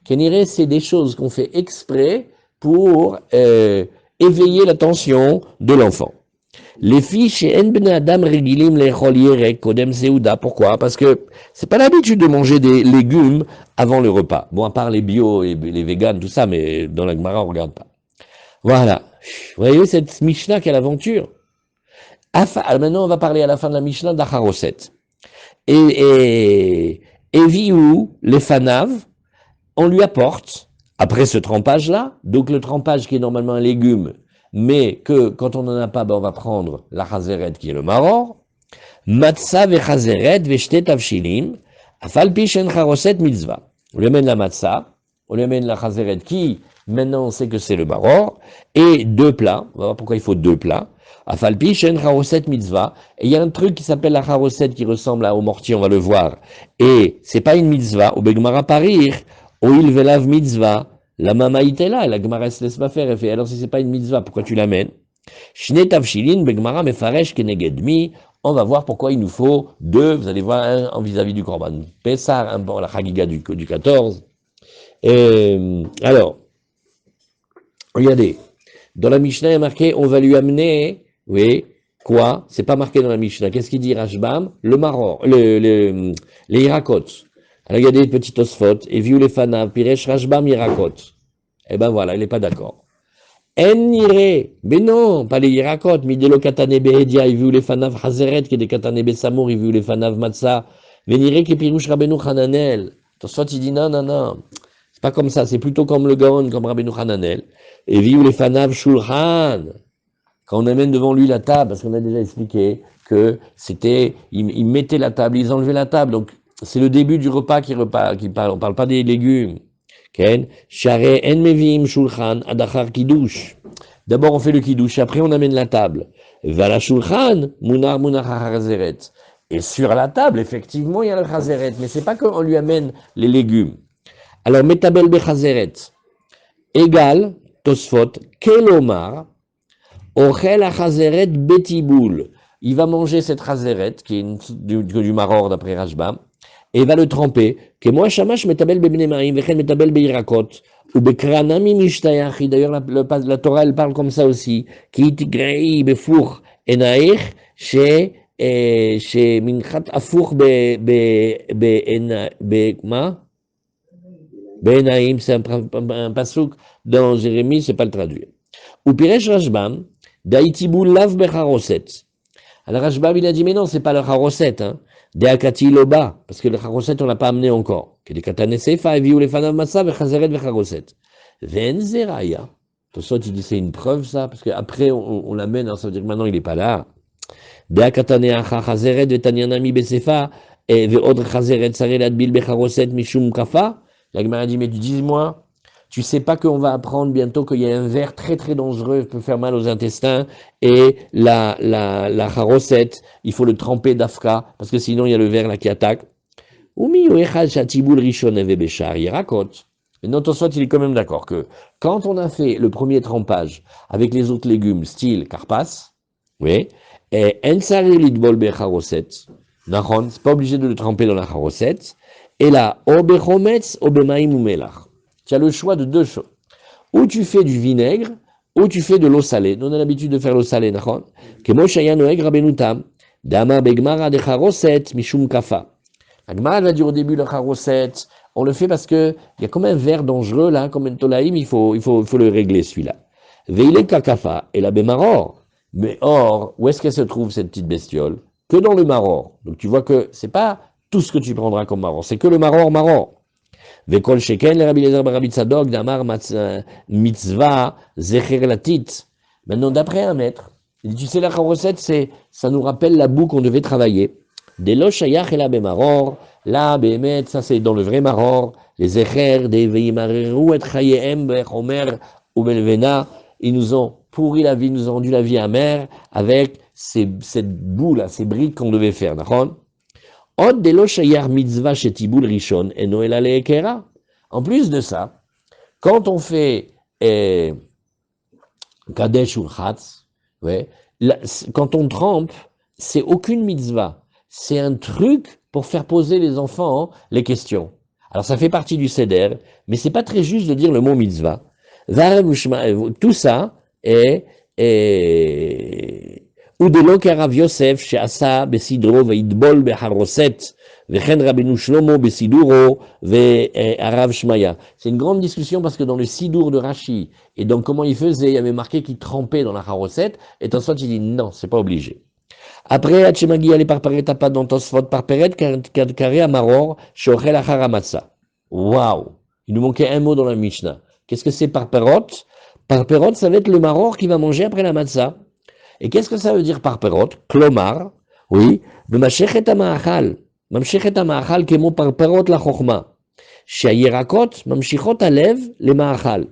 Kenire, c'est des choses qu'on fait exprès pour éveiller l'attention de l'enfant. Les filles chez En Adam Regilim les Yerek Kodem Seuda. Pourquoi? Parce que c'est pas l'habitude de manger des légumes avant le repas. Bon, à part les bio et les véganes, tout ça, mais dans la Gemara, on regarde pas. Voilà. Vous voyez cette Mishnah, quelle aventure. Maintenant, on va parler à la fin de la Mishnah d'Acharoset. Et Viou, les Fanav, on lui apporte, après ce trempage-là, donc le trempage qui est normalement un légume, mais que quand on n'en a pas, ben on va prendre la chazeret qui est le maror. Matzah ve chazeret ve shte tavshilim, afal pi shen charoset mitzvah. On lui amène la matzah, on lui amène la chazeret qui, maintenant on sait que c'est le maror, et deux plats. On va voir pourquoi il faut deux plats. Afal pi shen charoset mitzvah. Et il y a un truc qui s'appelle la charoset qui ressemble au mortier, on va le voir. Et c'est pas une mitzvah, au begmara parir, oil velav mitzvah. La mama était là, la Gemara se laisse pas faire, elle fait, alors si c'est pas une mitzvah, pourquoi tu l'amènes? Shne tavshilin begmara mefaresh kenegedmi, on va voir pourquoi il nous faut deux, vous allez voir, un en vis-à-vis du Korban Pessar, un pour la Chagiga du 14. Alors, regardez, dans la Mishnah il y a marqué, on va lui amener, oui, quoi? C'est pas marqué dans la Mishnah, qu'est-ce qu'il dit Rashbam? Le maror, les hirakot. Alors il y a des petits osphot, et viu les fanav, piresh rashbam yirakot. Eh ben voilà, il n'est pas d'accord. En nire, mais non, pas les yirakot, midelo katane behedia, et viu les fanav hazeret, qui est des katane besamour, et viu les fanav matzah, venire qui pirouche rabbeinu hananel. Osphot il dit non, non, non, c'est pas comme ça, c'est plutôt comme le gaon, comme rabbeinu hananel. Et viu les fanav shulchan. Quand on amène devant lui la table, parce qu'on a déjà expliqué que c'était, ils mettaient la table, ils enlevaient la table, donc c'est le début du repas qui parle. On parle pas des légumes. Share en mevim shulchan adachar kiddush. D'abord on fait le kiddush, après on amène la table. Vala shulchan munar chazeret. Et sur la table, effectivement, il y a le chazeret, mais c'est pas qu'on lui amène les légumes. Alors metabel bechazeret égal tosfot kelomar ochel achazeret betiboul. Il va manger cette chazeret qui est du maror d'après Rashbam. Et va le tremper. Que moi, shamash metabel bebnemaim, vechen metabel beirakot, ou bekranami mishtayachi. D'ailleurs, la Torah, elle parle comme ça aussi. Ki tigrei befour enaich, chez minchat afour ma? Benaim, c'est un pasouk dans Jérémie, c'est pas le traduire. Ou Piresh Rashbam, Daitibu lav becharoset. Alors Rashbam, il a dit, mais non, c'est pas le charoset, hein. Deakati loba, parce que le charoset, on l'a pas amené encore. Que les katane seifa, eviou les fanav massa, vechazeret vecharoset. Ven zeraya. Tosot, il dit, c'est une preuve, ça, parce qu'après, on l'amène, ça veut dire que maintenant, il est pas là. Deakatane acha chazeret, vetanyanami besefa, et ve'odre chazeret sarelat bil becharoset mishum kafa. La Gemara dit, mais dis-moi, tu sais pas qu'on va apprendre bientôt qu'il y a un ver très très dangereux, qui peut faire mal aux intestins, et la charosette, il faut le tremper d'afka, parce que sinon il y a le ver là qui attaque. Il raconte. Et notre soit il est quand même d'accord que quand on a fait le premier trempage avec les autres légumes, style carpas, oui, et ensari lidbol becharoset, c'est pas obligé de le tremper dans la charosette, et là, obechometz, obemaim ou melach. Tu as le choix de deux choses. Ou tu fais du vinaigre, ou tu fais de l'eau salée. Nous, on a l'habitude de faire l'eau salée, d'accord? Kemo shaya noeg rabenutam, dama begmara de charoset, mishum kafa. La Gemara va dire au début le charoset, on le fait parce que il y a comme un ver dangereux là, comme un tolaïm, il faut le régler celui-là. Veile kakafa, et la bemaror. Mais or, où est-ce qu'elle se trouve cette petite bestiole? Que dans le maror. Donc tu vois que c'est pas tout ce que tu prendras comme maror, c'est que le maror. Vekol sheken le Rabbi Eliezer bar Rabbi Tzadok damar mitzvah zecher latit. Maintenant d'après un maître, il dit, tu sais la recette, ça nous rappelle la boue qu'on devait travailler. Delo shayach el bemaror, là behemet, ça c'est dans le vrai maror, les zecher des veimareru et chayehem bechomer ou belvena, ils nous ont pourri la vie, ils nous ont rendu la vie amère avec cette boue là, ces briques qu'on devait faire, d'accord? En plus de ça, quand on fait Kadesh ou Chatz, ouais, quand on trempe, c'est aucune mitzvah. C'est un truc pour faire poser les enfants les questions. Alors ça fait partie du Seder, mais c'est pas très juste de dire le mot mitzvah. Tout ça est ou de lo Rav Yosef she'asa besidro ve'idbol beharoset vechen Rabbeinu Shlomo besiduro ve'arav Shmaya. C'est une grande discussion parce que dans le sidour de Rashi et donc comment il faisait, il y avait marqué qu'il trempait dans la haroset et ensuite il dit non, c'est pas obligé. Après, Hachemagi allait par paret pas dans Tosfot par paret carré à Maror she'ochel achar hamatza. Waouh, il nous manquait un mot dans la Mishnah. Qu'est-ce que c'est par perot? Par perot, ça va être le maror qui va manger après la matzah. Et qu'est-ce que ça veut dire par perot? Klomar, oui, b'mashechet ha'ma'achal. Mamshechet ha'ma'achal kemo par perot la chokhma. She'ayirakot mamshichot alev le ma'achal.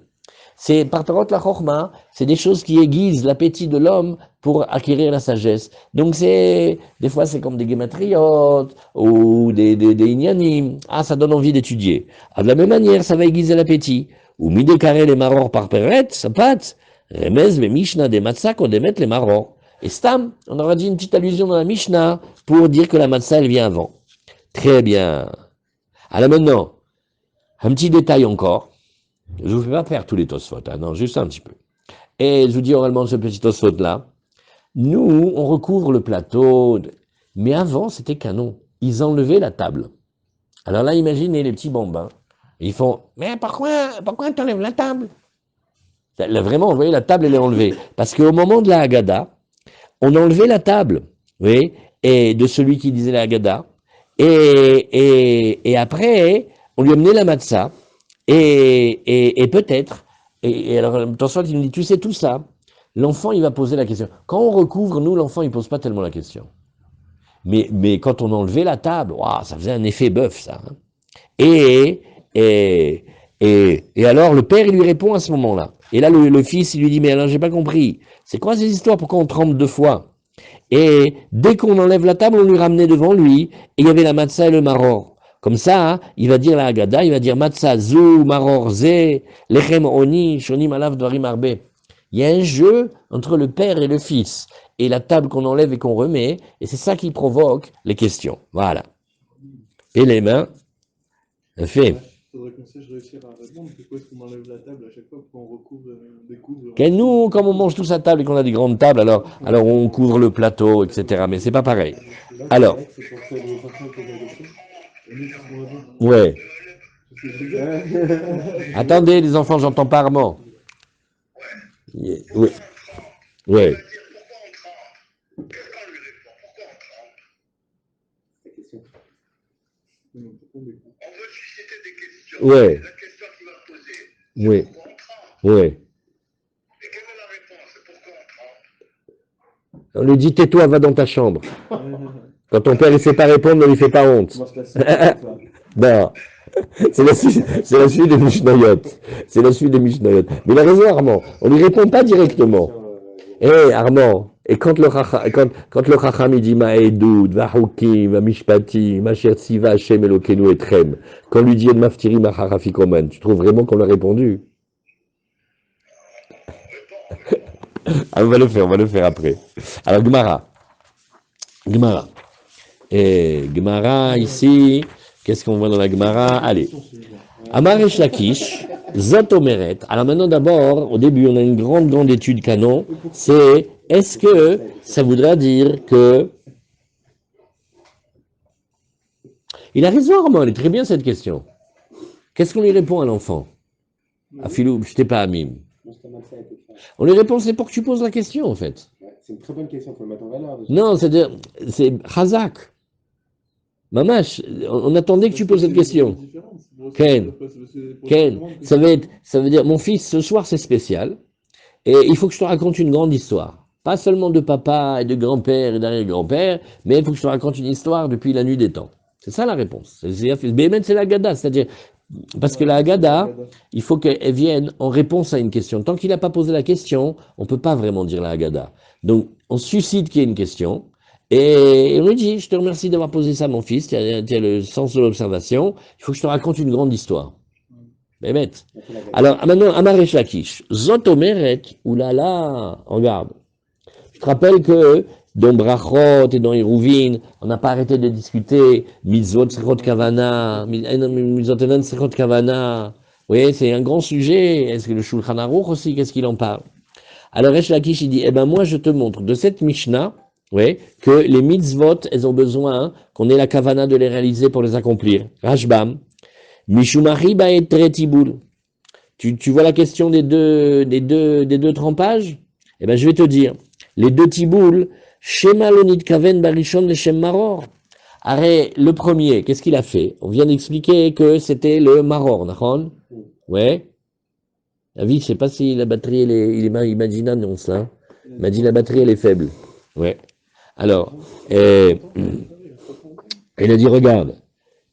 C'est par perot la chokhma, c'est des choses qui aiguisent l'appétit de l'homme pour acquérir la sagesse. Donc des fois c'est comme des gématriotes ou des inyanim. Ah, ça donne envie d'étudier. De la même manière, ça va aiguiser l'appétit. Ou midekare les maror par peret, ça pâte. Remez le Mishnah des matzah qu'on démet les maror. Et Stam, on aura dit une petite allusion dans la Mishnah pour dire que la matzah elle vient avant. Très bien. Alors maintenant, un petit détail encore. Je ne vous fais pas faire tous les tosfot, hein, non, juste un petit peu. Et je vous dis oralement ce petit tosfot là. Nous, on recouvre le plateau, mais avant c'était canon. Ils enlevaient la table. Alors là, imaginez les petits bambins. Ils font, mais pourquoi tu enlèves la table? Là, vraiment, vous voyez, la table, elle est enlevée. Parce qu'au moment de la Haggadah, on enlevait la table, oui, et de celui qui disait la Haggadah. Et après, on lui amenait la matzah. Et peut-être, et alors, attention, il nous dit, tu sais tout ça. L'enfant, il va poser la question. Quand on recouvre, nous, l'enfant, il pose pas tellement la question. Mais quand on enlevait la table, wow, ça faisait un effet bœuf, ça. Hein. Et alors, le père, il lui répond à ce moment-là. Et là, le fils, il lui dit, mais alors, j'ai pas compris. C'est quoi ces histoires? Pourquoi on trempe deux fois? Et dès qu'on enlève la table, on lui ramenait devant lui, et il y avait la matzah et le maror. Comme ça, hein, il va dire la Haggadah, il va dire matzah, zou, maror, ze, lechem, oni, shonim, alav, dvarim, arbe. Il y a un jeu entre le père et le fils, et la table qu'on enlève et qu'on remet, et c'est ça qui provoque les questions. Voilà. Et les mains, fait. Il faudrait qu'on sache réussir à répondre. Pourquoi est-ce qu'on enlève la table à chaque fois qu'on recouvre, on découvre Nous, comme on mange tous à table et qu'on a des grandes tables, alors on couvre le plateau, etc. Mais c'est pas pareil. Alors, ouais. Attendez, les enfants, j'entends pas Armand. Oui. Oui. Ouais. Oui. Oui. On lui dit tais-toi, va dans ta chambre. Quand ton père ne sait pas répondre, ne lui fais pas honte. Non. C'est la suite des Mishnayot. C'est la suite des Mishnayot. Mais il a raison, Armand. On ne lui répond pas directement. Armand, et quand le Chacham il dit Ma'edoud, Vahukim, Vamishpati, Masher Tziva, Hashem Elokenu Etrem, quand lui dit Maftiri Macharafikoman, tu trouves vraiment qu'on lui a répondu? Ah, on va le faire après. Alors, Gemara. Et Gemara, ici, qu'est-ce qu'on voit dans la Gemara? Allez. Amar Resh Lakish, Zot Omeret. Alors maintenant d'abord, au début, on a une grande étude canon. C'est, est-ce que ça voudra dire que... Il a raison, Armand, elle est très bien cette question. Qu'est-ce qu'on lui répond à l'enfant? À Philou, je t'ai pas à Mime. On lui répond, c'est pour que tu poses la question, en fait. C'est une très bonne question, il faut le mettre en valeur. Non, c'est-à-dire, c'est Chazak. Mamash, on attendait que tu poses cette question. Ken, ça veut dire, mon fils, ce soir c'est spécial, et il faut que je te raconte une grande histoire. Pas seulement de papa et de grand-père et d'arrière-grand-père, mais il faut que je te raconte une histoire depuis la nuit des temps. C'est ça la réponse. C'est la Haggadah, c'est-à-dire, parce que la Haggadah, il faut qu'elle vienne en réponse à une question. Tant qu'il n'a pas posé la question, on ne peut pas vraiment dire la Haggadah. Donc, on suscite qu'il y ait une question, et on lui dit, je te remercie d'avoir posé ça, mon fils, tu as le sens de l'observation, il faut que je te raconte une grande histoire. Bémet. Alors, maintenant, Amaresh Lakish, Zot Omeret, oulala, regarde. Je te rappelle que dans Brachot et dans Hérouvin, on n'a pas arrêté de discuter Mitzvot Sechot Kavana, Mitzvot Enan Sechot Kavana. Oui, c'est un grand sujet. Est-ce que le Shulchan Aruch aussi, qu'est-ce qu'il en parle? Alors, Resh Lakish, il dit, eh ben, moi, je te montre de cette Mishnah, oui, que les mitzvot, elles ont besoin qu'on ait la kavana de les réaliser pour les accomplir. Rashbam, Mishumari ba'etre tiboul. Tu vois la question des deux trempages? Eh ben, je vais te dire. Les deux tiboul, Shema lonit kaven barishon le shem maror. Arrête, le premier, qu'est-ce qu'il a fait? On vient d'expliquer que c'était le maror, d'accord? Ouais. Avis, je sais pas si la batterie, il est imaginable, non, cela. Il m'a dit la batterie, elle est faible. Ouais. Alors, il a dit, regarde,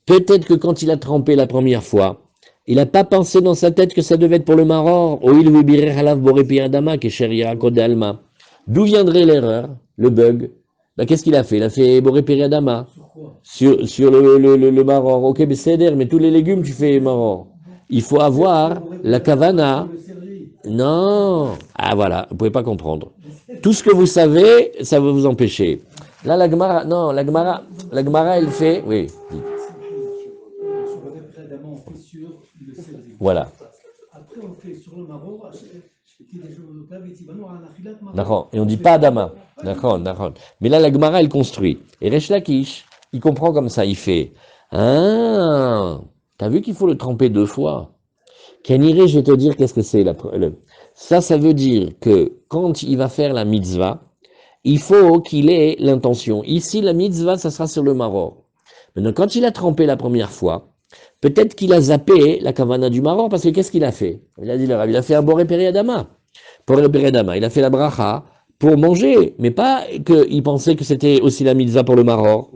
peut-être que quand il a trempé la première fois, il n'a pas pensé dans sa tête que ça devait être pour le maror. D'où viendrait l'erreur, le bug? Ben, qu'est-ce qu'il a fait? Il a fait Boré Adama sur le maror. Ok, mais tous les légumes, tu fais maror. Il faut avoir la kavana. Non. Ah voilà, vous ne pouvez pas comprendre. Tout ce que vous savez, ça va vous empêcher. Là, la Gemara, non, la Gemara, elle fait, oui. Voilà. Après, on fait sur le maror, D'accord. Et on ne dit pas Adama. D'accord. Mais là, la Gemara, elle construit. Et Resh Lakish, il comprend comme ça, il fait, ah, t'as vu qu'il faut le tremper 2 fois? Kaniré, je vais te dire qu'est-ce que c'est. Ça veut dire que quand il va faire la mitzvah, il faut qu'il ait l'intention. Ici, la mitzvah, ça sera sur le maror. Maintenant, quand il a trempé la première fois, peut-être qu'il a zappé la kavana du maror, parce que qu'est-ce qu'il a fait? Il a dit, il a fait un boré Adama. Pour le Adama, il a fait la bracha pour manger, mais pas qu'il pensait que c'était aussi la mitzvah pour le maror.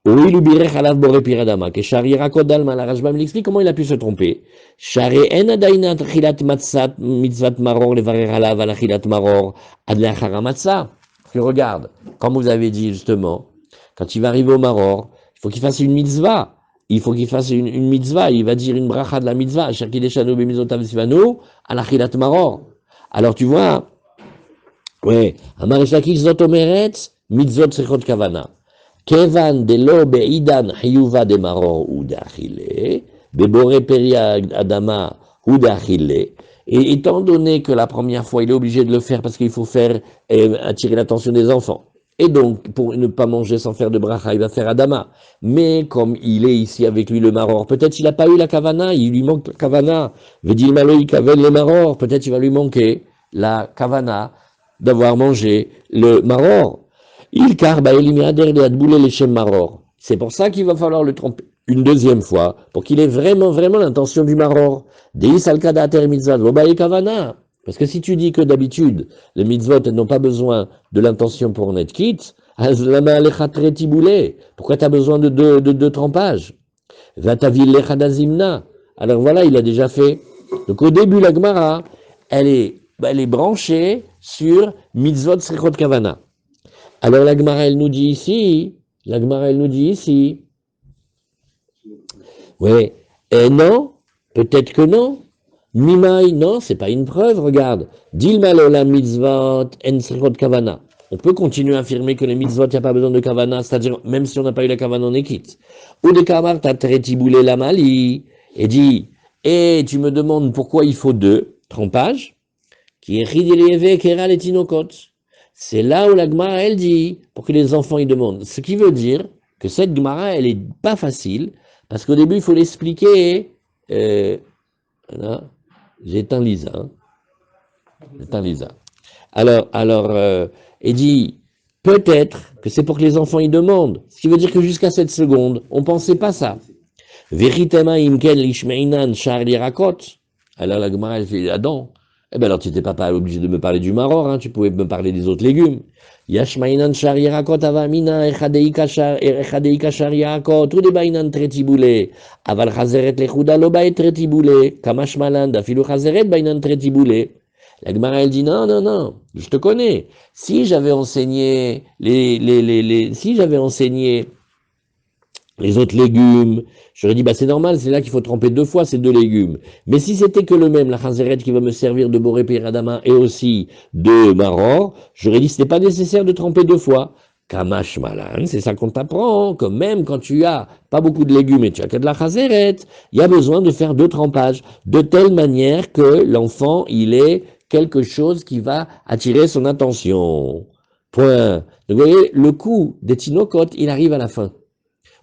Oui, l'ubirech alav boré piradama, que Shari Rakodalma, la Rajbam l'explique comment il a pu se tromper. Shari en adaina chilat matzat mitzvat maror levarer alav ala chilat maror ad lachara matzah. Que regarde, comme vous avez dit justement, quand il va arriver au maror, il faut qu'il fasse une mitzvah. Il faut qu'il fasse une mitzvah. Il va dire une bracha de la mitzvah. Shakideshanu bemizotav sivanu ala chilat maror. Alors tu vois, ouais, Amaresh Lakish zot omeret mitzvot sechot kavana. Kevan de lo beidan hiyuva de maror ou d'achile, bebore peria adama ou d'achile. Et étant donné que la première fois, il est obligé de le faire parce qu'il faut faire attirer l'attention des enfants. Et donc, pour ne pas manger sans faire de bracha, il va faire Adama. Mais comme il est ici avec lui le maror, peut-être il n'a pas eu la kavana, il lui manque la kavana. Vedil maloi kaven le maror, peut-être il va lui manquer la kavana d'avoir mangé le maror. Il karba elimiader de adboule les shem maror. C'est pour ça qu'il va falloir le tromper une deuxième fois, pour qu'il ait vraiment l'intention du maror. Deis al kadater mitzvah, lobae kavana. Parce que si tu dis que d'habitude, les mitzvot n'ont pas besoin de l'intention pour en être quitte, pourquoi tu as besoin de deux trempages? Alors voilà, il a déjà fait. Donc au début, la Gemara, elle est branchée sur mitzvot srichot kavana. Alors la Gemara, elle nous dit ici, oui, et non, peut-être que non. Mimai, non, c'est pas une preuve, regarde. Dilmalola mitzvot en srichot kavana. On peut continuer à affirmer que les mitzvot, il n'y a pas besoin de kavana, c'est-à-dire même si on n'a pas eu la kavana, on est quitte. Ou de kamar tatretiboulé la mali, et dit, et tu me demandes pourquoi il faut deux trempages, qui est ridelieve kera les tinokot. C'est là où la Gemara, elle dit, pour que les enfants, ils demandent. Ce qui veut dire que cette Gemara, elle est pas facile, parce qu'au début, il faut l'expliquer, voilà. J'éteins Lisa. Hein. J'éteins Lisa. Alors, il dit, peut-être que c'est pour que les enfants y demandent. Ce qui veut dire que jusqu'à cette seconde, on pensait pas ça. Veritema imken lishmeinan shar lirakot. Alors la Gemara, elle fait, Adam. Eh bien alors tu n'étais pas obligé de me parler du maror, hein, tu pouvais me parler des autres légumes. Yashmainan shar lirakot avamina echadeika shar lirakot, ou de bainan tretiboulé. Aval chazeret lechuda lo bae tretiboulé. Kamash malan dafilu chazeret bainan tretiboulé. La Gemara, elle dit non, je te connais. Si j'avais enseigné si j'avais enseigné les autres légumes, j'aurais dit, c'est normal, c'est là qu'il faut tremper deux fois ces deux légumes. Mais si c'était que le même, la chazeret qui va me servir de boré piradama et aussi de maror, j'aurais dit, c'était pas nécessaire de tremper deux fois. Kamash malan, c'est ça qu'on t'apprend, que même quand tu as pas beaucoup de légumes et tu as que de la chazeret, il y a besoin de faire deux trempages, de telle manière que l'enfant, il ait quelque chose qui va attirer son attention. Point. Donc, vous voyez, le coup des tinokot, il arrive à la fin.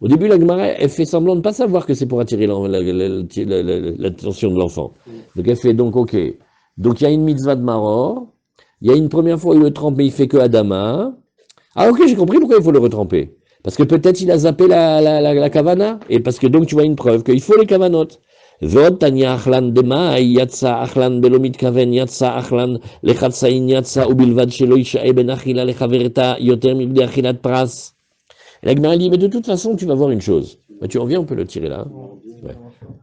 Au début, la Gemara, elle fait semblant de ne pas savoir que c'est pour attirer l'attention de l'enfant. Donc, elle fait donc, ok. Donc, il y a une mitzvah de maror. Il y a une première fois où il le trempe, mais il fait que Adama. Ah, ok, j'ai compris pourquoi il faut le retremper. Parce que peut-être il a zappé la kavana. Et parce que donc, tu vois une preuve qu'il faut les kavanotes. ועוד תניא אכלן דמאי יצא אכלן בלא מתכוון יצא אכלן לחצאין יצא ובלבד שלא יישאה בין אכילה לחברתה יותר מבדי אכילת פרס. La Gemara dit, mais de toute façon, tu vas voir une chose. Tu en viens, on peut le tirer là. Ouais.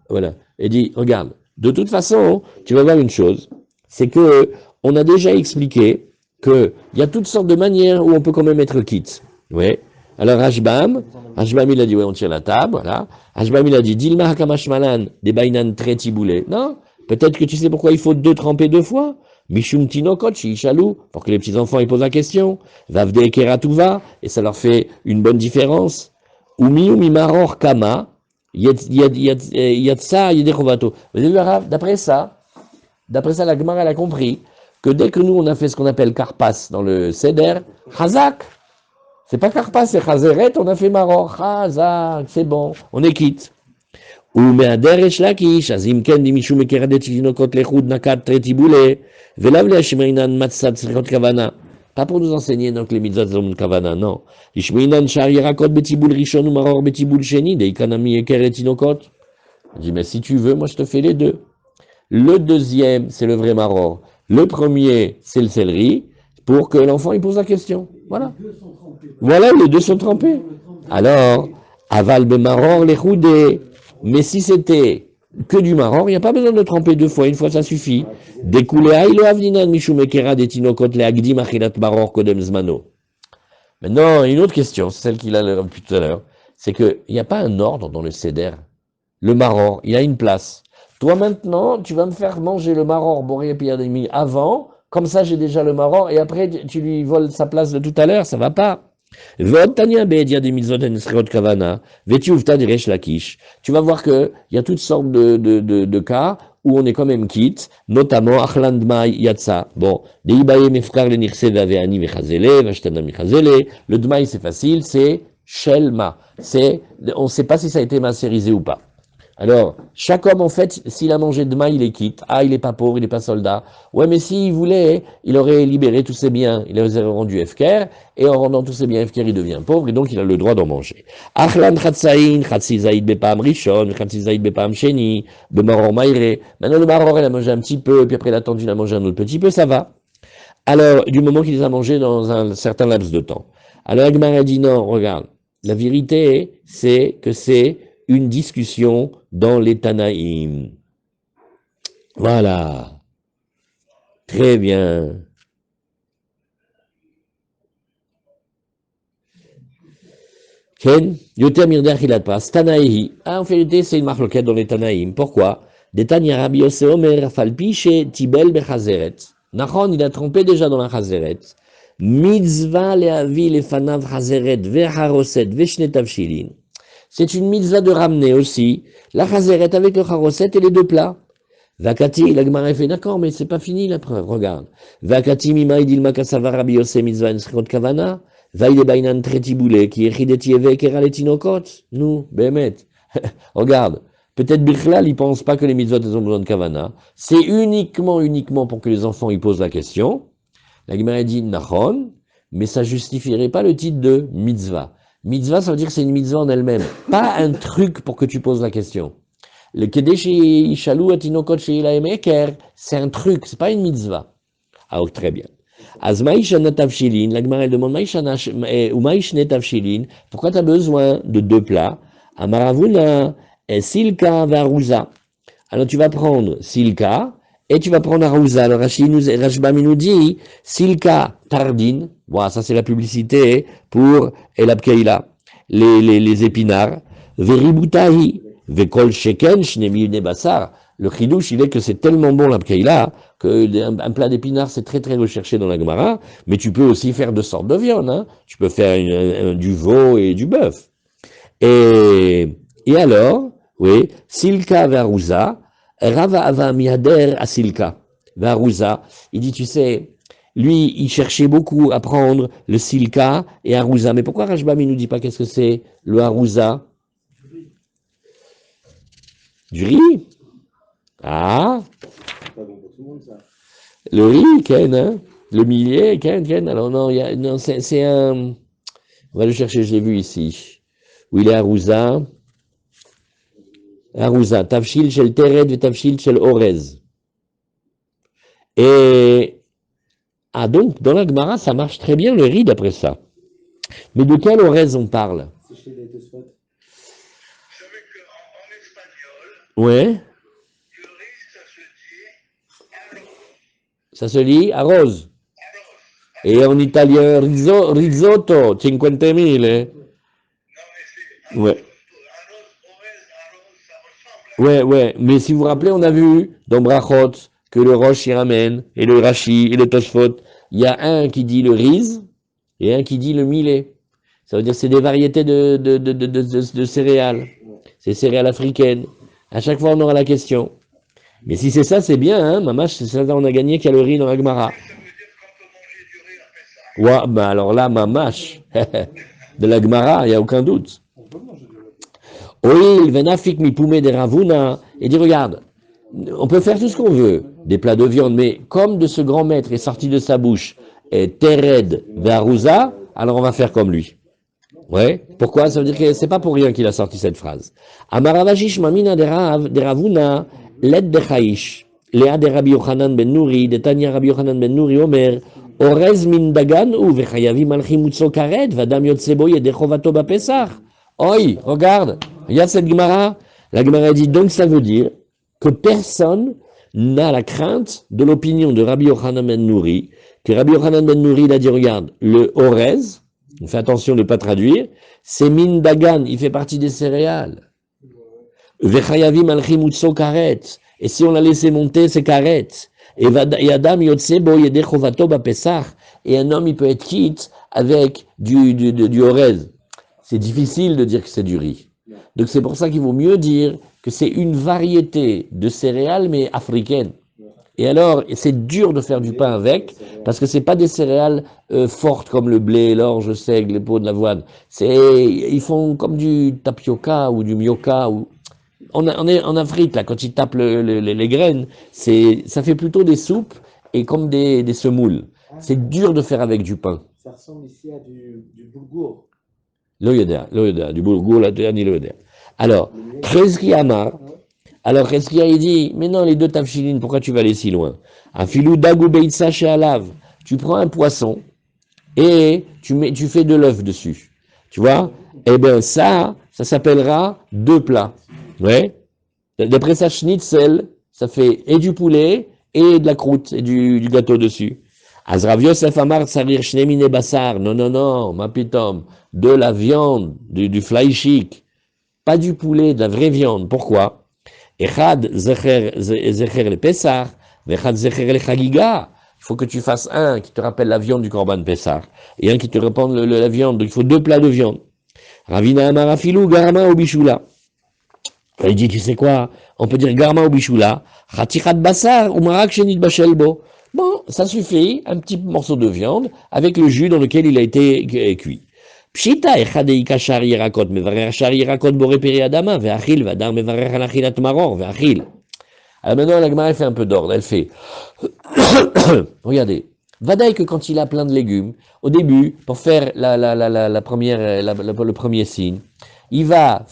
Voilà. Elle dit, regarde, de toute façon, tu vas voir une chose. C'est que, on a déjà expliqué qu'il y a toutes sortes de manières où on peut quand même être quitte. Ouais. Alors, Hashbam, il a dit, ouais, on tire la table, voilà. Hashbam, il a dit, Dilma hakamash malan, des bainan très tiboulés. Non? Peut-être que tu sais pourquoi il faut deux tremper deux fois. Mishum tinokot, chalou, pour que les petits-enfants ils posent la question. Vavde keratuva, et ça leur fait une bonne différence. Umi maror kama, yatsa yedechovato. D'après ça, la Gemara, elle a compris que dès que nous, on a fait ce qu'on appelle karpas dans le seder, chazak. C'est pas karpas, c'est chazeret, on a fait maror, chazak, c'est bon, on est quitte. ומהדרש לקיש, אז אם כן, מישהו מקרדת תינוקות לחוד נקת טרטיבולה, ולאו להשמעינן מצת צריכות כוונה. Pas pour nous enseigner donc les mitzvot de kavana, non. Ishmeinan shar yirakot betiboul rishon ou maror betiboul sheni, deikanami ekeret tinokot. Je dis, mais si tu veux, moi je te fais les deux. Le deuxième, c'est le vrai maror. Le premier, c'est le céleri, pour que l'enfant il pose la question. Voilà. Voilà, les deux sont trempés. Alors, aval be maror lechoudé. Mais si c'était que du maror, il n'y a pas besoin de tremper deux fois, une fois ça suffit. Maintenant, une autre question, celle qu'il a depuis tout à l'heure, c'est qu'il n'y a pas un ordre dans le seder. Le maror, il a une place. Toi maintenant, tu vas me faire manger le maror, boré et demi avant, comme ça j'ai déjà le maror, et après tu lui voles sa place de tout à l'heure, ça va pas. Tu vas voir qu'il y a toutes sortes de cas où on est quand même quitte, notamment Achlan Dmai Yatsa. Bon, Deibaye Mefkar le Nirse Vaveani Vechazele, Vashtana Michazele. Le Dmai c'est facile, c'est Shelma. On ne sait pas si ça a été macérisé ou pas. Alors, chaque homme, en fait, s'il a mangé demain, il est quitte. Ah, il n'est pas pauvre, il n'est pas soldat. Ouais, mais s'il voulait, il aurait libéré tous ses biens. Il les aurait rendus Efker, et en rendant tous ses biens Efker, il devient pauvre, et donc il a le droit d'en manger. Achlan chatzaïn, chatzizaïd bepam rishon, chatzizaïd bepam sheni, bemaror maïre. Maintenant, le maror, il a mangé un petit peu, puis après, il a attendu, il a mangé un autre petit peu, ça va. Alors, du moment qu'il les a mangés dans un certain laps de temps. Alors, Agmar a dit non, regarde. La vérité, c'est que c'est une discussion dans les Tanaïm. Voilà. Très bien. Ken, Yoter Mirder Hilatpas, Tanaïhi. Ah, en vérité, c'est une marloquette dans les Tanaïm. Pourquoi? Des Tanya Rabbi Yosef Omer, Falpiche, Tibel Bechazeret. Nachon, il a trompé déjà dans la Chazeret. Mitzvah leavi lefanav Chazeret, Vecharoset, Veshnetav Shilin. C'est une mitzvah de ramener aussi la chazeret avec le charoset et les deux plats. Vakati, la Gemara fait d'accord, mais c'est pas fini la preuve, regarde. Vakati mimaï dilma kasava rabbi yosef mitzvah ensrot kavana, vaïle bainan tretiboule, qui echideti eve keraletinokot. Nous, behemet. Regarde. Peut-être Bichlal, il pense pas que les mitzvot ont besoin de kavana. C'est uniquement pour que les enfants y posent la question. La Gemara dit nachon, mais ça justifierait pas le titre de mitzvah. Mitzvah, ça veut dire que c'est une mitzvah en elle-même, pas un truc pour que tu poses la question. Le Kedesh Ishalou Atinokot Sheila Emeker, c'est un truc, c'est pas une mitzvah. Ah, très bien. Azmaïshana Tavshilin, la Gemara elle demande ou Maïshne Tavshilin, pourquoi tu as besoin de deux plats? Amaravuna, Silka Varouza. Alors tu vas prendre Silka et tu vas prendre Arouza. Alors Rashbami nous dit Silka Tardine. Voilà, ça c'est la publicité pour Elab Keila, les épinards. Veributahi, Vekol Sheken, Shnemi Nebassar. Le chidouche, il est que c'est tellement bon l'Ab Keila qu'un plat d'épinards c'est très très recherché dans la Gemara, mais tu peux aussi faire deux sortes de viande. Hein. Tu peux faire du veau et du bœuf. Et alors, oui, Silka Varouza, Rava Ava Miader à Silka. Varouza, il dit, tu sais, lui, il cherchait beaucoup à prendre le silka et harouza. Mais pourquoi Rashbam ne nous dit pas qu'est-ce que c'est le harouza? Du riz. Ah. Pas bon pour tout le monde, ça. Le riz, Ken, hein? Le millet, Ken. Alors non, c'est un... On va le chercher, je l'ai vu ici. Où il est harouza. Harouza. Tafshil shel tered et tafshil shel orez. Et... Ah donc, dans la Gemara, ça marche très bien le riz d'après ça. Mais de quel orez on parle? C'est chez les Tosfot. Vous savez qu'en espagnol, Ouais. le riz, ça se dit arroz. Ça se lit arrose. Et en italien, risotto, 50 000. Non, mais c'est Ouais. arroz, ça ressemble. Ouais. Mais si vous vous rappelez, on a vu dans Brachot que le Rosh y ramène, et le Rashi, et le Tosfot, il y a un qui dit le riz, et un qui dit le millet. Ça veut dire que c'est des variétés de céréales. C'est céréales africaines. À chaque fois, on aura la question. Mais si c'est ça, c'est bien, hein, mamash, c'est ça, on a gagné qu'il y a le riz dans la Gemara. Ça veut dire qu'on peut manger du riz après ça. Ouais, bah alors là, mamash, de la Gemara, il n'y a aucun doute. On peut manger du riz. Oil, venafik mi poumé de ravuna, et dit, regarde, on peut faire tout ce qu'on veut, des plats de viande, mais comme de ce grand maître est sorti de sa bouche, est tered ve'arouza, alors on va faire comme lui. Ouais. Pourquoi? Ça veut dire que c'est pas pour rien qu'il a sorti cette phrase. Amaravajish mamina de ravuna, led de chaïsh, Léa de Rabbi Yochanan ben Nouri, de Tanya Rabbi Yochanan ben Nouri, Omer, Orez min dagan ou vechayavi malchim utso karet, vadam yotsebo yedechovato bapesach. Oi, regarde, regarde cette Gemara. La Gemara dit donc ça veut dire que personne n'a la crainte de l'opinion de Rabbi Yochanan ben Nouri, que Rabbi Yochanan ben Nouri il a dit regarde, le Orez, on fait attention de ne pas traduire, c'est min dagan, il fait partie des céréales. Vechayavi malchim utso karet. Et si on l'a laissé monter, c'est karet. Et Adam yotsebo yedechovato bapesach. Et un homme, il peut être quitte avec du orez. C'est difficile de dire que c'est du riz. Donc c'est pour ça qu'il vaut mieux dire que c'est une variété de céréales, mais africaine. Et alors, c'est dur de faire du pain avec, parce que c'est pas des céréales fortes comme le blé, l'orge, le seigle, les pots de l'avoine. Ils font comme du tapioca ou du mioka. On est en Afrique, là, quand ils tapent les graines, ça fait plutôt des soupes et comme des semoules. C'est dur de faire avec du pain. Ça ressemble ici à du boulgour. Lo yoda, du boulgour, la dernière lo yoda. Alors, Chezki Amar, alors Chezkia il dit, mais non, les deux tafchilines, pourquoi tu vas aller si loin? Un filou dagou beitsa chez Alav. Tu prends un poisson et tu fais de l'œuf dessus. Tu vois? Eh bien, ça s'appellera deux plats. Ouais. D'après ça, schnitzel, ça fait et du poulet et de la croûte et du gâteau dessus. Azrav Yosef Amar Sarir Shnemine Bassar. Non, non, non, ma pitom. De la viande, du flaishik. Pas du poulet, de la vraie viande. Pourquoi? Echad Zecher le Pessah, Vechad Zecher le Chagiga. Il faut que tu fasses un qui te rappelle la viande du Korban Pessah et un qui te rappelle la viande. Donc il faut deux plats de viande. Ravina Amar Afilou Garma ou Bichoula. Il dit, tu sais quoi? On peut dire Garma ou Bichoula. Chatichat Bassar ou Marak Shenit Bachelbo. Bon, ça suffit, un petit morceau de viande avec le jus dans lequel il a été cuit. Pshita echadei kashar yirakot mevarer shar yirakot boré periadama ve'achil vadar mevarer anachilat maror ve'achil. Alors maintenant la Gemara fait un peu d'ordre, elle fait regardez, vadaï que quand il a plein de légumes, au début, pour faire la première, le premier signe, il va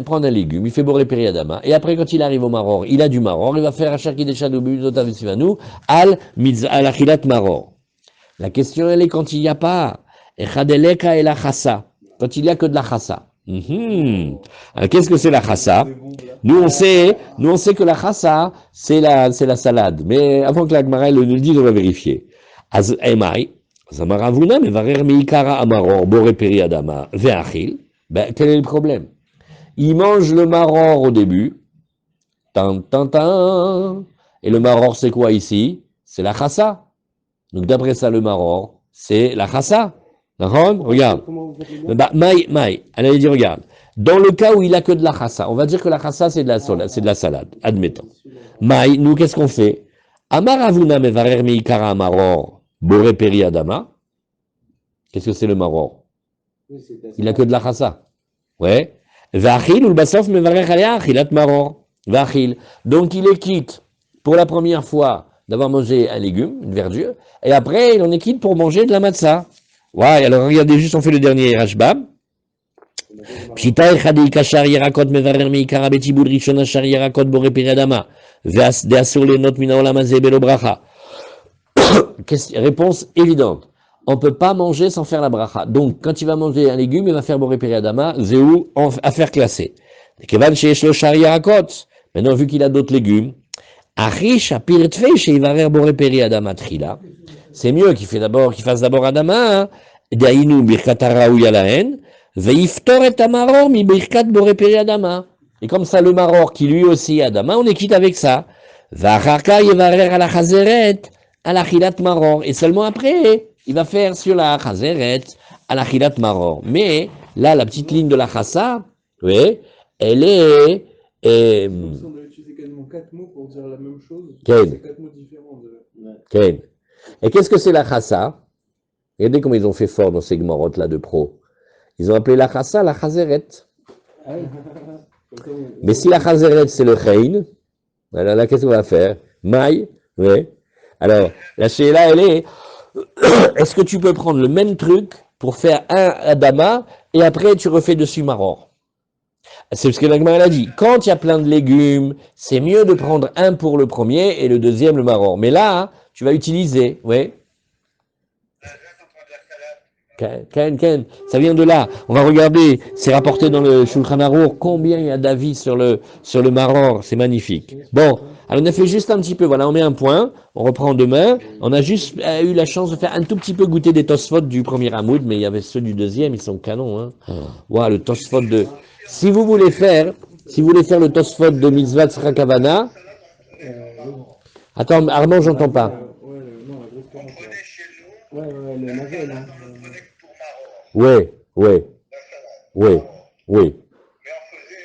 prendre un légume, il fait boré periadama, et après quand il arrive au maror, il a du maror, il va faire achaki de shadobu zotavesivanu al achilat maror. La question elle est quand il n'y a pas Echadeleka et la chassa. Quand il n'y a que de la chassa. Alors, qu'est-ce que c'est la chassa? Nous on sait que la chassa, c'est la salade. Mais avant que la Gemara nous le dise, on va vérifier. Az emai, zamaravuna mevarer meikara amaror, bore periadama, ve'achil. Ben, quel est le problème? Il mange le maror au début. Tan, tan, tan. Et le maror, c'est quoi ici? C'est la chassa. Donc d'après ça, le maror, c'est la chassa. Regarde. Bah, Maï, elle a dit, regarde. Dans le cas où il a que de la chassa, on va dire que la chassa, c'est de la salade, admettons. Maï, nous, qu'est-ce qu'on fait? Amaravuna mevarer meikara maror, bore periadama. Qu'est-ce que c'est le maror? Il a que de la chassa. Ouais. Vachil ou le basof mevarer alea achilat maror. Vachil. Donc il est quitte pour la première fois d'avoir mangé un légume, une verdure, et après il en est quitte pour manger de la matzah. Ouais, alors regardez juste, on fait le dernier Rashbam. Pshita echadei kashar yirakot mevarer meikara betibud rishon ashar yirakot bore periadama. Ve'asur lenot mina olam hazeh belo bracha. Réponse évidente. On ne peut pas manger sans faire la bracha. Donc, quand il va manger un légume, il va faire boré periadama, zéou, affaire classée. Kevan sheyesh lo shar yirakot. Maintenant, vu qu'il a d'autres légumes, achish apir tfei sheivarer boré periadama trila. C'est mieux qu'il fasse d'abord Adama, Daïnou birkat haraou yalahen, veiftor et amaror mi birkat boré periadama. Et comme ça, le maror qui lui aussi Adama, on est quitte avec ça. Vacharka yevarer à la chazeret, à la chilat maror. Et seulement après, il va faire sur la chazeret, à la chilat maror. Mais là, la petite ligne de la chassa, oui, elle est. On doit utiliser quasiment 4 mots pour dire la même chose. Ken. C'est 4 mots différents. Ken. Et qu'est-ce que c'est la chassa? Regardez comment ils ont fait fort dans ces gmorotes là de pro. Ils ont appelé la chassa la chazeret. Mais si la chazeret c'est le chein, alors là qu'est-ce qu'on va faire? Maï, oui. Alors la sheila elle est, est-ce que tu peux prendre le même truc pour faire un adama et après tu refais dessus maror? C'est ce que l'agma a dit. Quand il y a plein de légumes, c'est mieux de prendre un pour le premier et le deuxième le maror. Mais là, tu vas utiliser, oui. Ken, ça vient de là. On va regarder, c'est rapporté dans le Shulchan Aruch, combien il y a d'avis sur le maror, c'est magnifique. Bon, alors on a fait juste un petit peu, voilà, on met un point, on reprend demain. On a juste eu la chance de faire un tout petit peu goûter des Tosfot du premier Hamoud, mais il y avait ceux du deuxième, ils sont canons, hein. Wow, le Tosfot de... Si vous voulez faire le Tosfot de Mitzvah Tzra Kavana, attends, Armand, j'entends pas. On prenait chez nous, le navet, là. on le prenait pour marron. Oui. La salade. Oui. Mais on faisait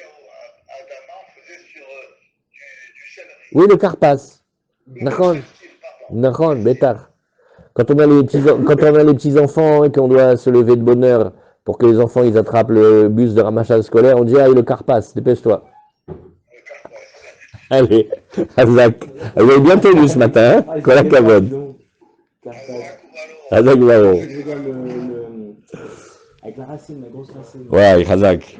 Oui, le carpas. Nahon, Nahon, Bétar. Quand on a les petits enfants et qu'on doit se lever de bonne heure pour que les enfants ils attrapent le bus de ramassage scolaire, on dit ah, le carpas, dépêche-toi. Allez, Azak. Vous avez bien tenu ce matin, hein? Kola Kavod. Azak Varo. Avec la racine, la grosse racine. Ouais, Azak.